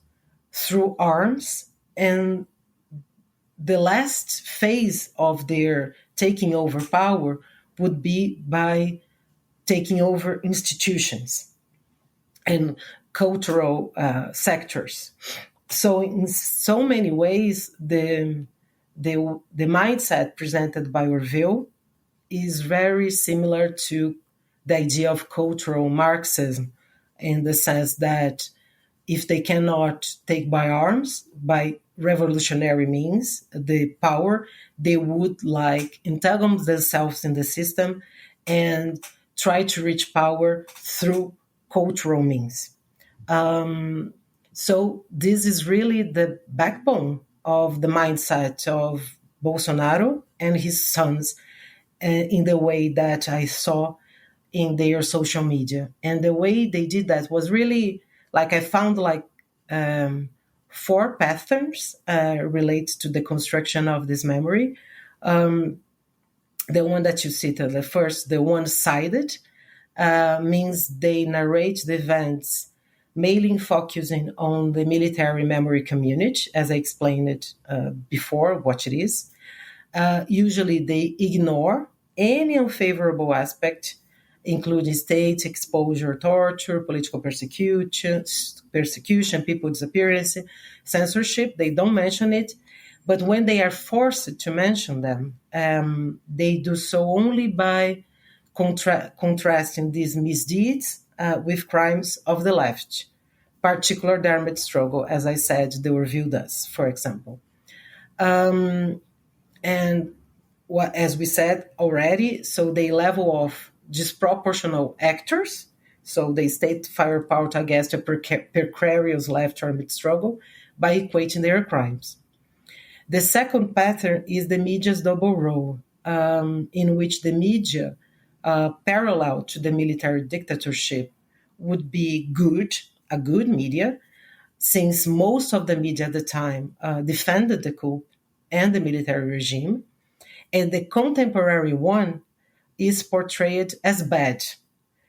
through arms, and the last phase of their taking over power would be by taking over institutions and cultural sectors. So in so many ways, the mindset presented by Orville is very similar to the idea of cultural Marxism, in the sense that if they cannot take by arms, by revolutionary means, the power, they would like entangle themselves in the system and try to reach power through cultural means. So this is really the backbone of the mindset of Bolsonaro and his sons, in the way that I saw in their social media. And the way they did that was really like, I found like 4 patterns related to the construction of this memory. The one that you cited, the first, the one-sided, means they narrate the events mainly focusing on the military memory community, as I explained it before, what it is. Usually they ignore any unfavorable aspect, including state exposure, torture, political persecution, people disappearance, censorship. They don't mention it. But when they are forced to mention them, they do so only by contrasting these misdeeds with crimes of the left, particularly the armed struggle, as I said, the review does, for example. And what, as we said already, so they level off disproportional actors. So they state firepower against a precarious left armed struggle by equating their crimes. The second pattern is the media's double role, in which the media, parallel to the military dictatorship, would be a good media, since most of the media at the time defended the coup and the military regime, and the contemporary one is portrayed as bad,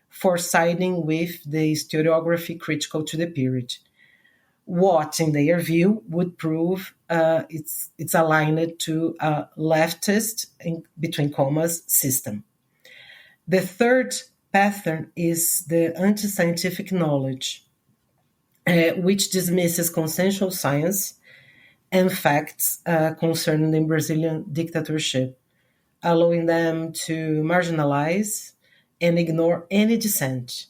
for siding with the historiography critical to the period. What, in their view, would prove it's aligned to a leftist, between commas, system. The third pattern is the anti-scientific knowledge, which dismisses consensual science and facts concerning the Brazilian dictatorship, allowing them to marginalize and ignore any dissent,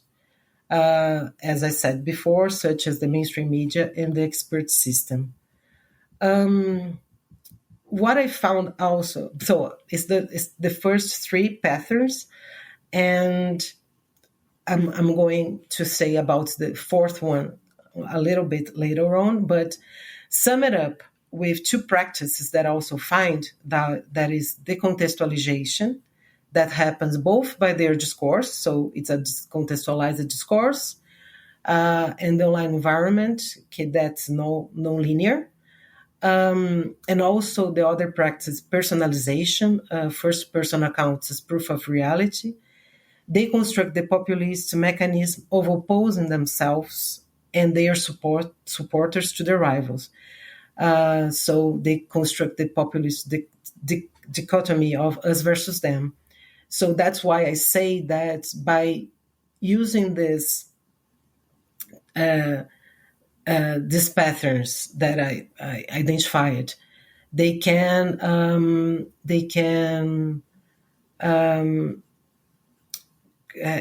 as I said before, such as the mainstream media and the expert system. What I found also, so it's the first 3 patterns, and I'm going to say about the fourth one a little bit later on, but sum it up with 2 practices that I also find, that is decontextualization, that happens both by their discourse, so it's a contextualized discourse, and the online environment, that's non-linear. And also the other practice, personalization, first-person accounts as proof of reality. They construct the populist mechanism of opposing themselves and their supporters to their rivals. So they construct the populist dichotomy of us versus them. So that's why I say that by using these patterns that I identified, they can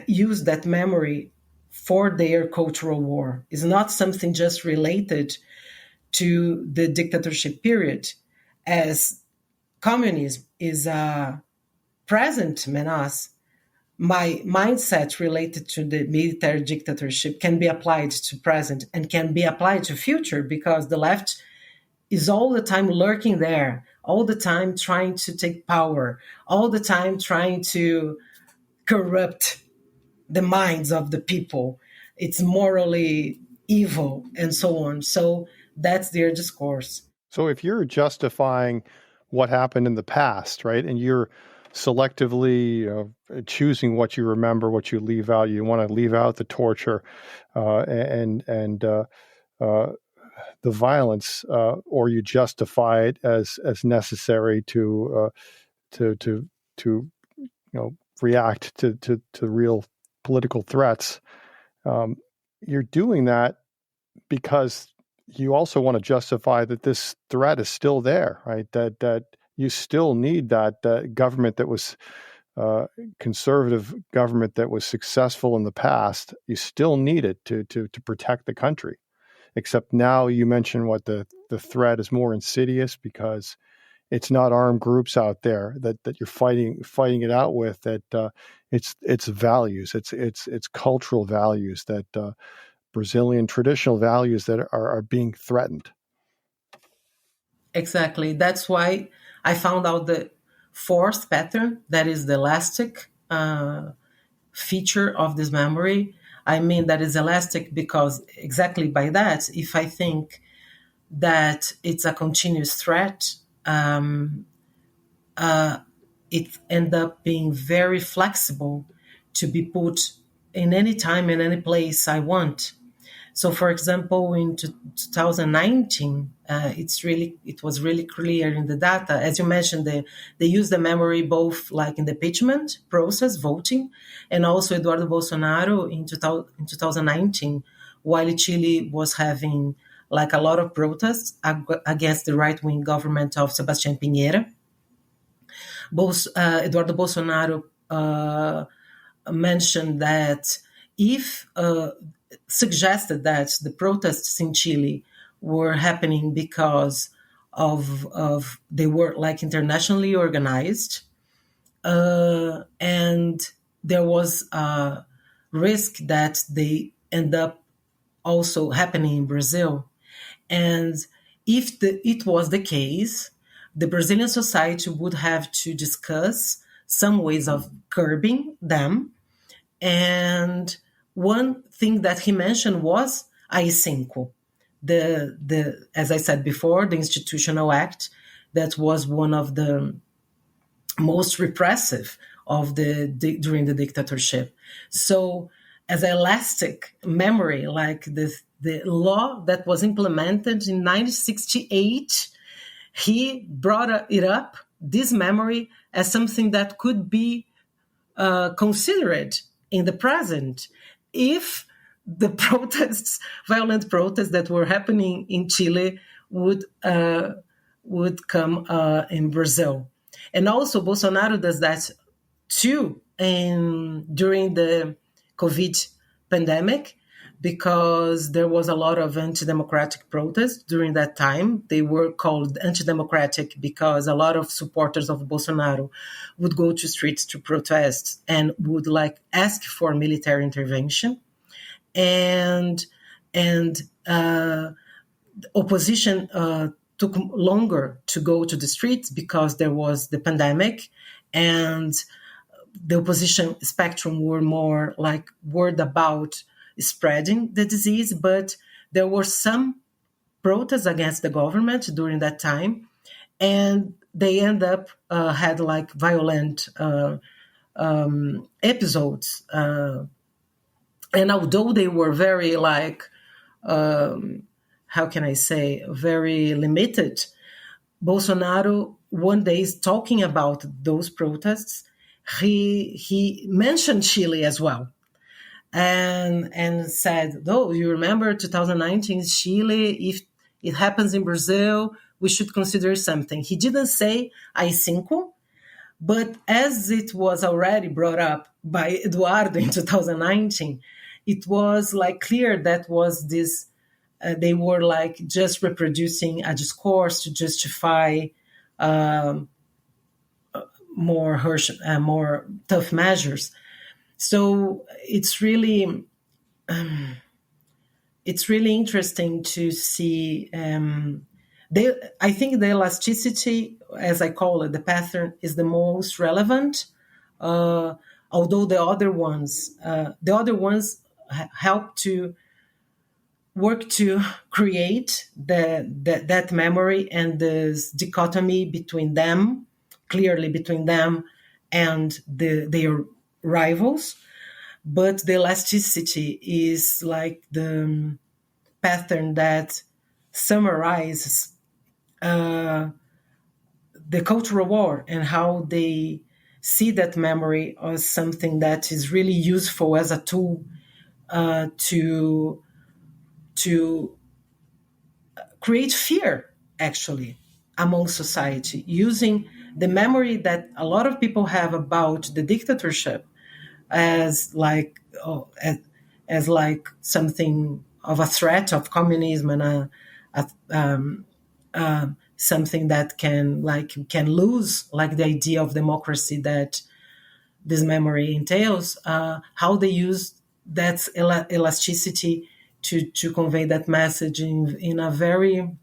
use that memory for their cultural war. It's not something just related to the dictatorship period, as communism is a present menace. My mindset related to the military dictatorship can be applied to present and can be applied to future, because the left is all the time lurking there, all the time trying to take power, all the time trying to corrupt the minds of the people. It's morally evil and so on. So that's their discourse. So if you're justifying what happened in the past, right, and you're selectively choosing what you remember, what you leave out, you want to leave out the torture and the violence, or you justify it as necessary to react to real political threats. You're doing that because you also want to justify that this threat is still there, right? That you still need that government that was conservative government that was successful in the past. You still need it to protect the country. Except now you mentioned what the threat is more insidious, because it's not armed groups out there that you're fighting it out with. That it's values, it's cultural values, that Brazilian traditional values that are being threatened. Exactly. That's why I found out the fourth pattern, that is the elastic feature of this memory. I mean, that is elastic because exactly by that, if I think that it's a continuous threat, it ends up being very flexible to be put in any time, in any place I want. So, for example, in 2019, it was really clear in the data. As you mentioned, they use the memory both like in the impeachment process, voting, and also Eduardo Bolsonaro in 2019, while Chile was having like a lot of protests against the right-wing government of Sebastián Piñera. Eduardo Bolsonaro mentioned that if suggested that the protests in Chile were happening because of they were like internationally organized, and there was a risk that they end up also happening in Brazil. And if it was the case, the Brazilian society would have to discuss some ways of curbing them. And one thing that he mentioned was AI-5, as I said before, the institutional act that was one of the most repressive of during the dictatorship. So, as elastic memory, like the law that was implemented in 1968, he brought it up, this memory, as something that could be considered in the present if the violent protests that were happening in Chile would come in Brazil. And also Bolsonaro does that too during the COVID pandemic, because there was a lot of anti-democratic protests during that time. They were called anti-democratic because a lot of supporters of Bolsonaro would go to streets to protest and would ask for military intervention. And opposition took longer to go to the streets because there was the pandemic, and the opposition spectrum were more like worried about spreading the disease, but there were some protests against the government during that time, and they end up had like violent episodes. And although they were very like, how can I say, very limited, Bolsonaro one day is talking about those protests. He mentioned Chile as well, and said, "Oh, you remember 2019 Chile? If it happens in Brazil, we should consider something." He didn't say AI-5, but as it was already brought up by Eduardo in 2019, it was like clear that was this. They were like just reproducing a discourse to justify more tough measures. So it's really interesting to see. I think the elasticity, as I call it, the pattern, is the most relevant. Although the other ones help to work to create that memory and this dichotomy between them, clearly between them and their rivals. But the elasticity is like the pattern that summarizes the cultural war and how they see that memory as something that is really useful as a tool to create fear, actually, among society, using the memory that a lot of people have about the dictatorship as like as like something of a threat of communism and something that can lose like the idea of democracy that this memory entails. How they use that elasticity to convey that message in a very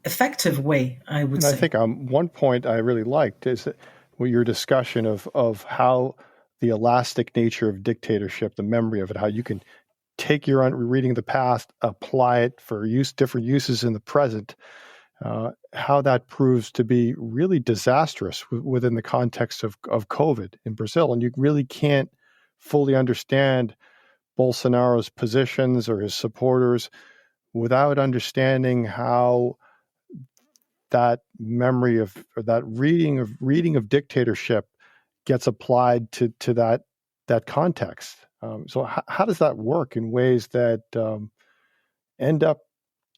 effective way, I would say. I think one point I really liked is that your discussion of how the elastic nature of dictatorship, the memory of it, how you can take your reading of the past, apply it for different uses in the present, how that proves to be really disastrous within the context of COVID in Brazil. And you really can't fully understand Bolsonaro's positions or his supporters without understanding how that memory of, or that reading of dictatorship gets applied to that context. So how does that work in ways that end up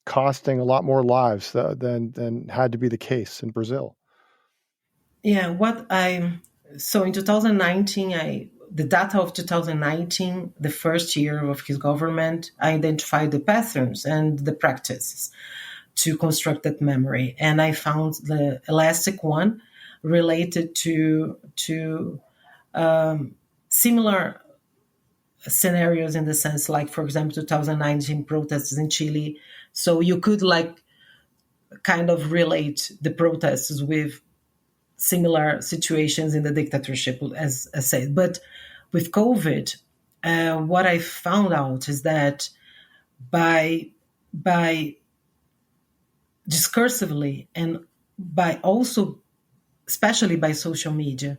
costing a lot more lives than had to be the case in Brazil? Yeah, so in 2019, the data of 2019, the first year of his government, I identified the patterns and the practices to construct that memory. And I found the elastic one related to similar scenarios, in the sense, like, for example, 2019 protests in Chile. So you could kind of relate the protests with similar situations in the dictatorship, as I said. But with COVID, what I found out is that by discursively and by also, especially by social media,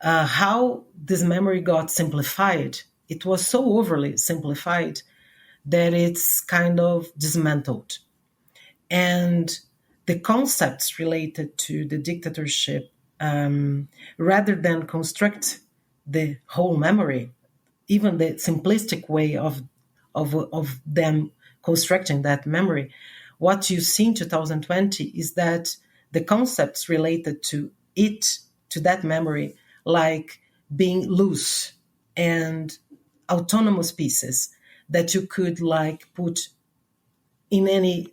how this memory got simplified. It was so overly simplified that it's kind of dismantled. And the concepts related to the dictatorship, rather than construct the whole memory, even the simplistic way of them constructing that memory, what you see in 2020 is that the concepts related to that memory, like being loose and autonomous pieces that you could put in any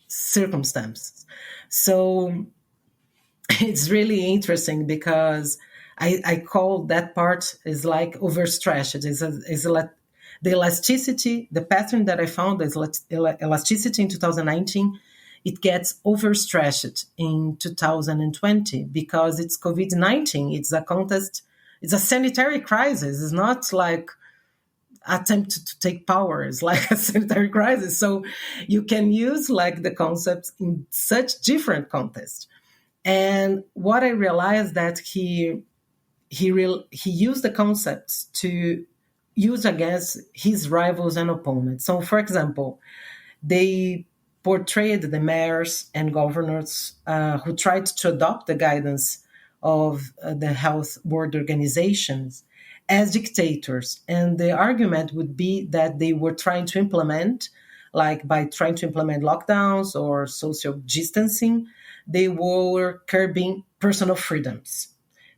circumstance. So it's really interesting because I call that part is like overstretched. The elasticity, the pattern that I found is elasticity in 2019 it gets overstretched in 2020 because it's COVID-19. It's a contest, it's a sanitary crisis. It's not like attempt to take power. It's like a sanitary crisis. So you can use like the concepts in such different contexts. And what I realized that he used the concepts to use against his rivals and opponents. So, for example, they portrayed the mayors and governors who tried to adopt the guidance of the Health World Organizations as dictators. And the argument would be that they were trying to implement, like by trying to implement lockdowns or social distancing, they were curbing personal freedoms.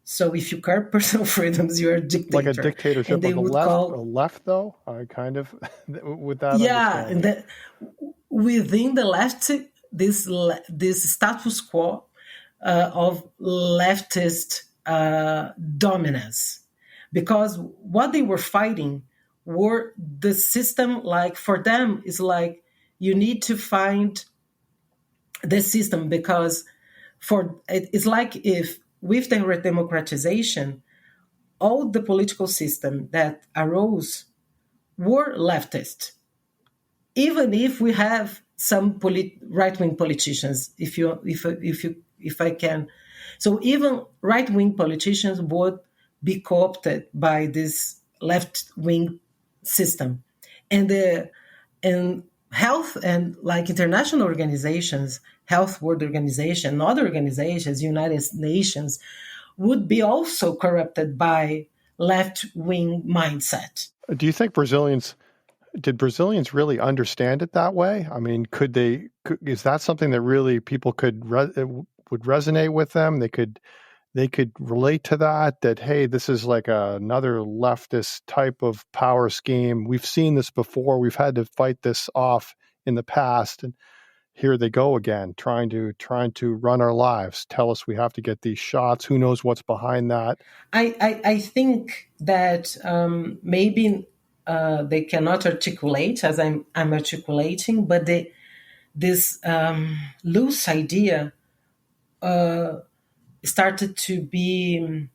So if you curb personal freedoms, you're a dictator. Like a dictatorship and they of the would left, call, left though, kind of, with that yeah, understanding. Within the left, this status quo of leftist dominance, because what they were fighting were the system. Like for them, is like you need to find the system, because it's like if with the democratization, all the political system that arose were leftist. Even if we have some right-wing politicians, if I can, so even right-wing politicians would be co-opted by this left-wing system, and health and like international organizations, Health World Organization, other organizations, United Nations, would be also corrupted by left-wing mindset. Do you think did Brazilians really understand it that way? I mean, is that something that really people would resonate with them? They could relate to that, hey, this is like another leftist type of power scheme. We've seen this before. We've had to fight this off in the past. And here they go again, trying to run our lives, tell us we have to get these shots. Who knows what's behind that? I think that maybe they cannot articulate as I'm articulating, but this loose idea started to be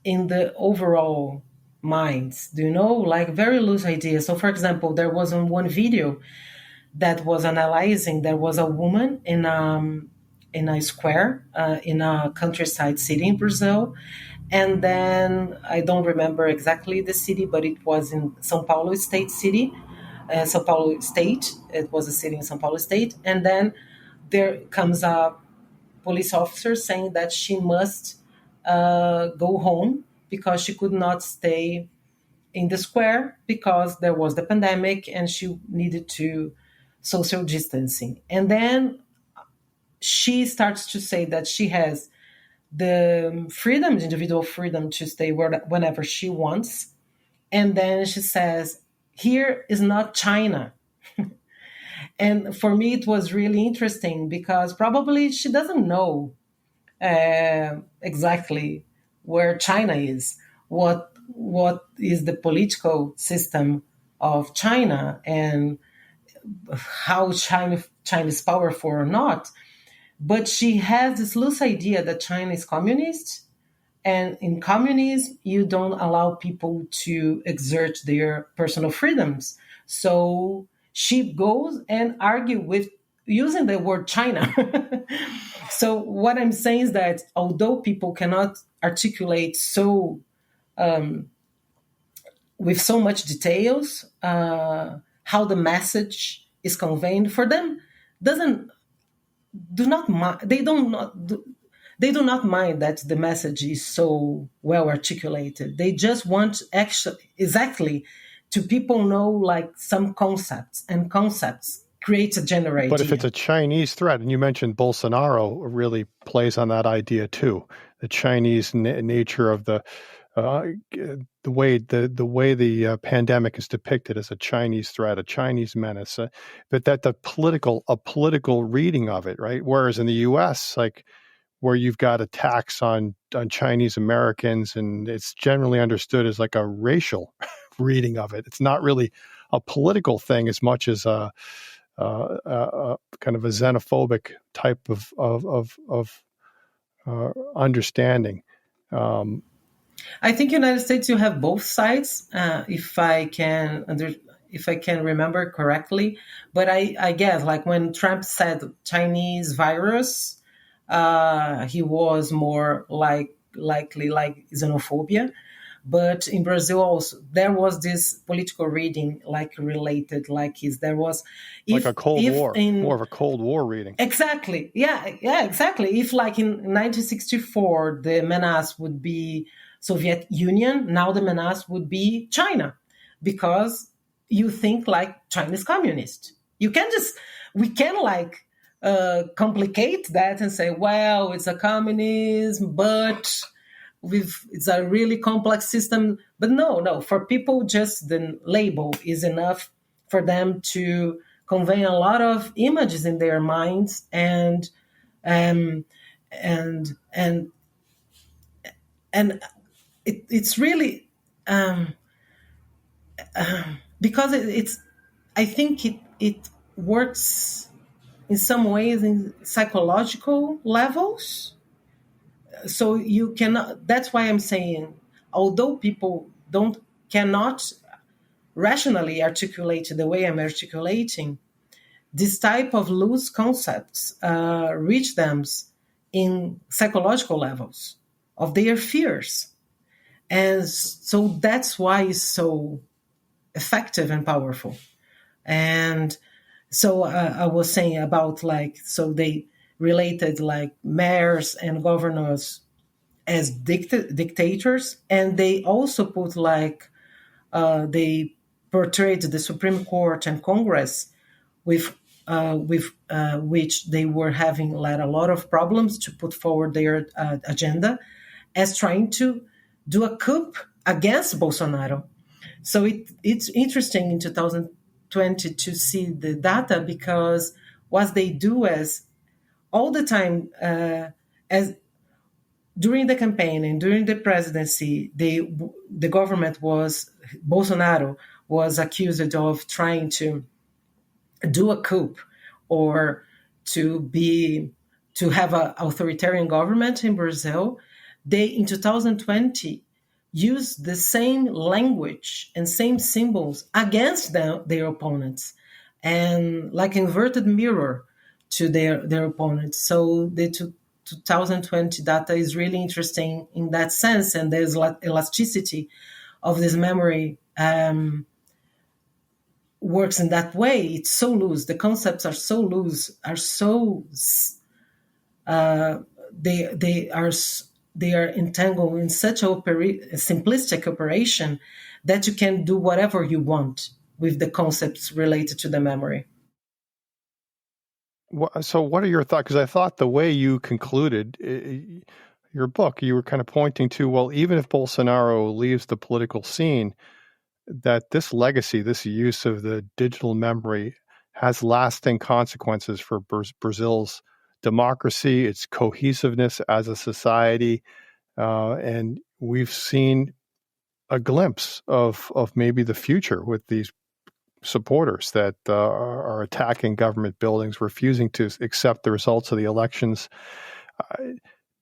in the overall minds. Do you know, like very loose ideas? So, for example, there was one video that was analyzing. There was a woman in a square in a countryside city in Brazil. And then I don't remember exactly the city, but it was in São Paulo State City, São Paulo State. It was a city in São Paulo State. And then there comes a police officer saying that she must go home because she could not stay in the square because there was the pandemic and she needed to social distancing. And then she starts to say that she has the freedom, the individual freedom to stay whenever she wants. And then she says, here is not China. And for me, it was really interesting because probably she doesn't know exactly where China is, what is the political system of China, and how China is powerful or not. But she has this loose idea that China is communist, and in communism, you don't allow people to exert their personal freedoms. So she goes and argue with using the word China. So what I'm saying is that although people cannot articulate with so much details how the message is conveyed, for them they do not mind that the message is so well articulated. They just want exactly to people know like some concepts, and concepts create a general idea. But if it's a Chinese threat, and you mentioned Bolsonaro really plays on that idea too, the Chinese nature of the way the pandemic is depicted as a Chinese threat, a Chinese menace, but that a political reading of it, right? Whereas in the U.S., like where you've got attacks on Chinese Americans, and it's generally understood as like a racial reading of it. It's not really a political thing as much as kind of a xenophobic type of understanding. I think United States, you have both sides, if I can remember correctly. But I guess like when Trump said Chinese virus, he was more likely like xenophobia. But in Brazil also there was this political reading like related like is there was like a Cold War, in more of a Cold War reading. Exactly. Yeah, exactly. If like in 1964 the menace would be Soviet Union, now the menace would be China, because you think like China's communist. We can like complicate that and say, well, it's a communism, but it's a really complex system. But no, for people, just the label is enough for them to convey a lot of images in their minds, and um, and and and it's really because it's I think it works in some ways in psychological levels. So you cannot. That's why I'm saying, although people don't cannot rationally articulate the way I'm articulating, this type of loose concepts reach them in psychological levels of their fears, and so that's why it's so effective and powerful. And so I was saying about like, so they related like mayors and governors as dictators, and they also put like they portrayed the Supreme Court and Congress with which they were having like a lot of problems to put forward their agenda, as trying to do a coup against Bolsonaro. So it's interesting in 2020 to see the data, because what they do is all the time, as during the campaign and during the presidency, the government was Bolsonaro was accused of trying to do a coup or to have an authoritarian government in Brazil. They in 2020 used the same language and same symbols against their opponents, and like inverted mirror to their opponents. So the 2020 data is really interesting in that sense, and there's elasticity of this memory works in that way. It's so loose. The concepts are so loose, are so they are entangled in such a simplistic operation that you can do whatever you want with the concepts related to the memory. So what are your thoughts? Because I thought the way you concluded your book, you were kind of pointing to, well, even if Bolsonaro leaves the political scene, that this legacy, this use of the digital memory has lasting consequences for Brazil's democracy, its cohesiveness as a society. And we've seen a glimpse of maybe the future with these supporters that are attacking government buildings, refusing to accept the results of the elections.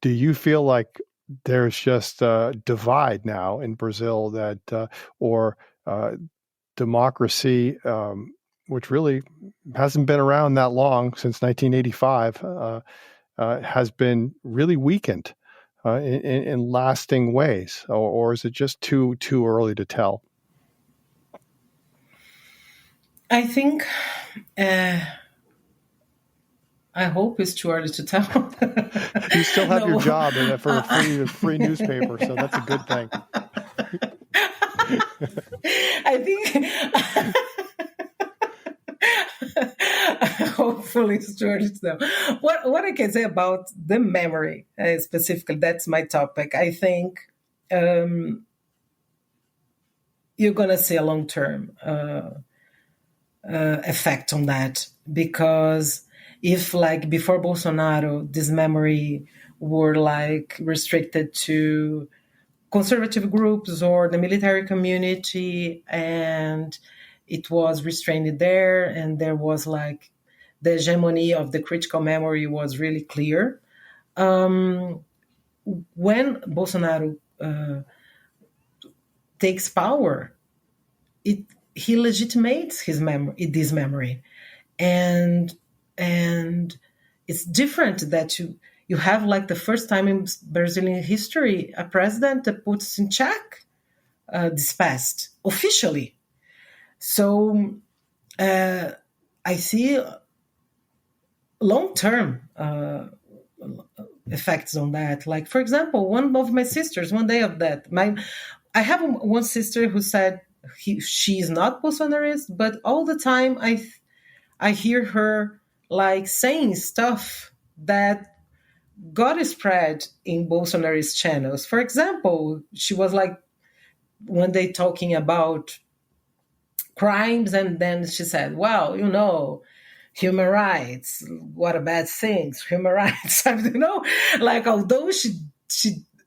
Do you feel like there's just a divide now in Brazil that, or democracy, which really hasn't been around that long, since 1985, has been really weakened in lasting ways, or is it just too early to tell? I think, I hope it's too early to tell. You still have your job for a free newspaper, so that's a good thing. I think hopefully it's too early to tell. What I can say about the memory specifically, that's my topic. I think you're going to see a long-term effect on that, because if like before Bolsonaro, this memory were like restricted to conservative groups or the military community, and it was restrained there, and there was like the hegemony of the critical memory was really clear. When Bolsonaro takes power, it he legitimates this memory, and and it's different that you have, like, the first time in Brazilian history, a president that puts in check this past officially. So I see long term effects on that. Like, for example, one of my sisters, one day of that, I have one sister who said she's not Bolsonarist, but all the time I hear her like saying stuff that got spread in Bolsonarist channels. For example, she was like one day talking about crimes, and then she said, well, human rights, what a bad thing, human rights. Like, although she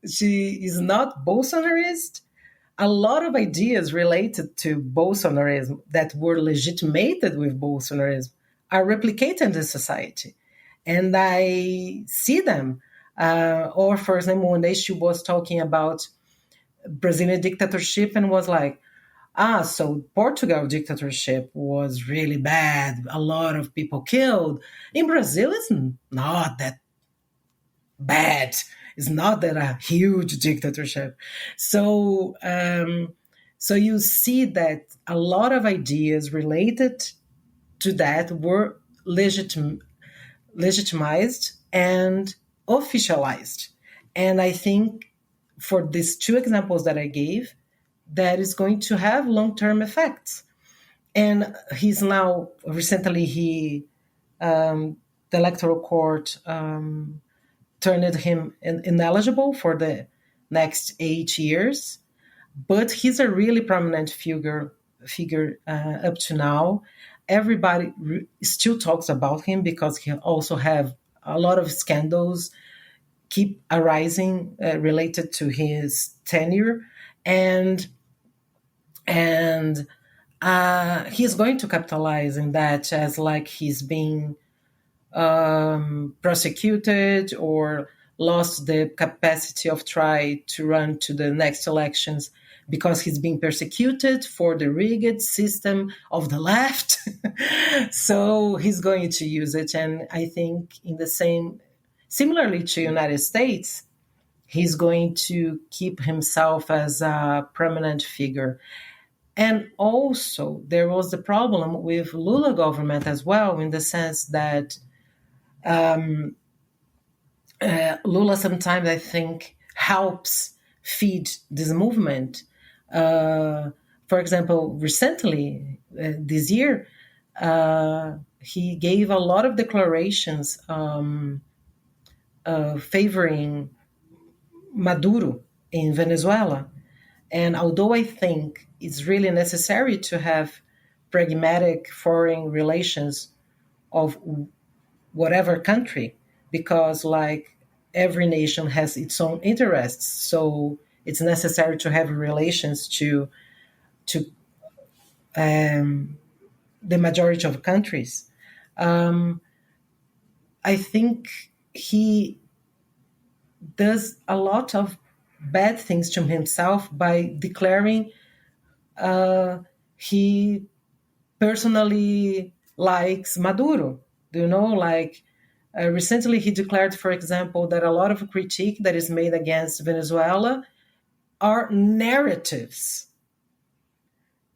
is not Bolsonarist, a lot of ideas related to Bolsonarism that were legitimated with Bolsonarism are replicated in the society. And I see them. Or, for example, one day she was talking about Brazilian dictatorship and was like, so Portugal dictatorship was really bad. A lot of people killed. In Brazil, it's not that bad. It's not that a huge dictatorship. So you see that a lot of ideas related to that were legitimized and officialized. And I think for these two examples that I gave, that is going to have long-term effects. And he's now, recently, the electoral court turned him ineligible for the next 8 years. But he's a really prominent figure up to now. Everybody still talks about him because he also have a lot of scandals keep arising related to his tenure. And he's going to capitalize in that, as like he's being prosecuted or lost the capacity of try to run to the next elections because he's being persecuted for the rigged system of the left. So he's going to use it. And I think similarly to United States, he's going to keep himself as a prominent figure. And also, there was the problem with Lula government as well, in the sense that Lula sometimes, I think, helps feed this movement. For example, recently, this year, he gave a lot of declarations favoring Maduro in Venezuela. And although I think it's really necessary to have pragmatic foreign relations of whatever country, because like every nation has its own interests, so it's necessary to have relations to the majority of countries. I think he does a lot of bad things to himself by declaring he personally likes Maduro. Do you know, like recently he declared, for example, that a lot of critique that is made against Venezuela are narratives,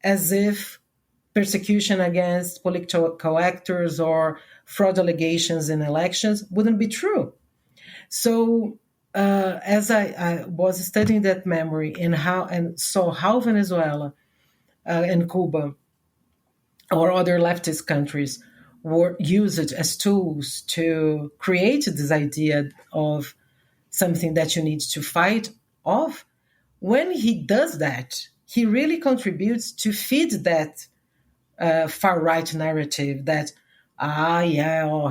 as if persecution against political actors or fraud allegations in elections wouldn't be true. So as I was studying that memory and saw how Venezuela and Cuba or other leftist countries were used as tools to create this idea of something that you need to fight off, when he does that, he really contributes to feed that far-right narrative that,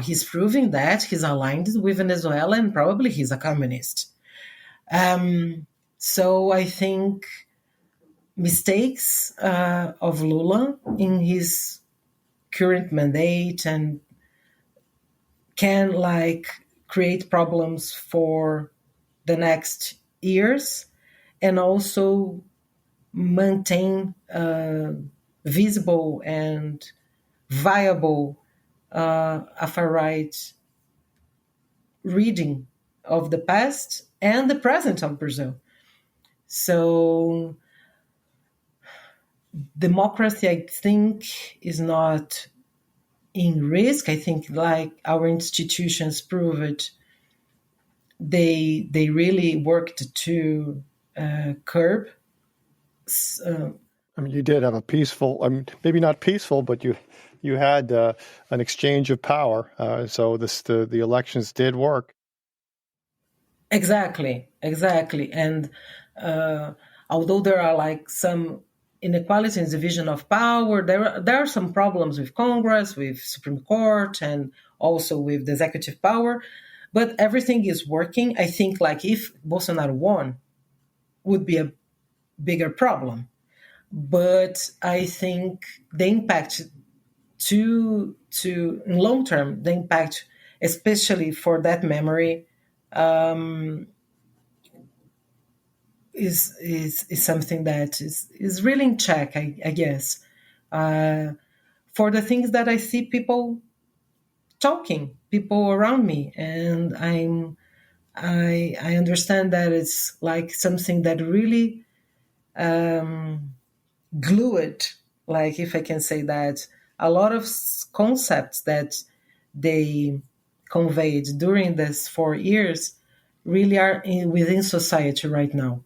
he's proving that he's aligned with Venezuela and probably he's a communist. So I think mistakes of Lula in his current mandate and can create problems for the next years, and also maintain visible and viable a far right reading of the past and the present of Brazil. So democracy, I think, is not in risk. I think, like our institutions prove it, they really worked to curb. I mean, you did have a peaceful, maybe not peaceful, but you had an exchange of power. So the elections did work. Exactly. And although there are some inequality in division of power, there are some problems with Congress, with Supreme Court, and also with the executive power. But everything is working. I think if Bolsonaro won, would be a bigger problem. But I think the impact in long term, the impact, especially for that memory, is something that is really in check, I guess. For the things that I see people around me, and I understand that it's something that really glued, if I can say that, a lot of concepts that they conveyed during this 4 years really are within society right now.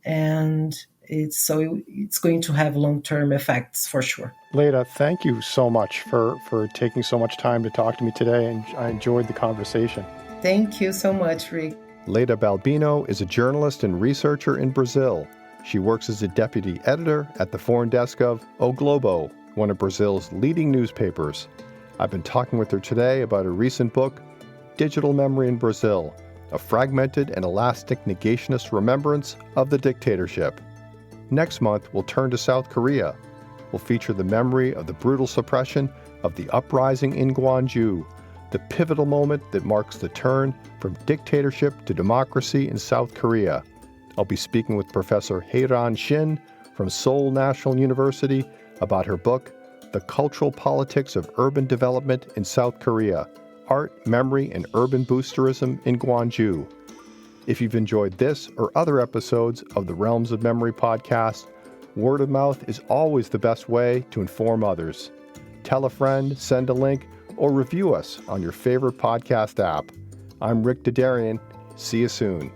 And it's going to have long-term effects for sure. Leda, thank you so much for taking so much time to talk to me today, and I enjoyed the conversation. Thank you so much, Rick. Leda Balbino is a journalist and researcher in Brazil. She works as a deputy editor at the foreign desk of O Globo, one of Brazil's leading newspapers. I've been talking with her today about her recent book, Digital Memory in Brazil, a fragmented and elastic negationist remembrance of the dictatorship. Next month, we'll turn to South Korea. We'll feature the memory of the brutal suppression of the uprising in Gwangju, the pivotal moment that marks the turn from dictatorship to democracy in South Korea. I'll be speaking with Professor Hae-ran Shin from Seoul National University about her book, The Cultural Politics of Urban Development in South Korea, Art, Memory, and Urban Boosterism in Gwangju. If you've enjoyed this or other episodes of the Realms of Memory podcast, word of mouth is always the best way to inform others. Tell a friend, send a link, or review us on your favorite podcast app. I'm Rick Dadarian. See you soon.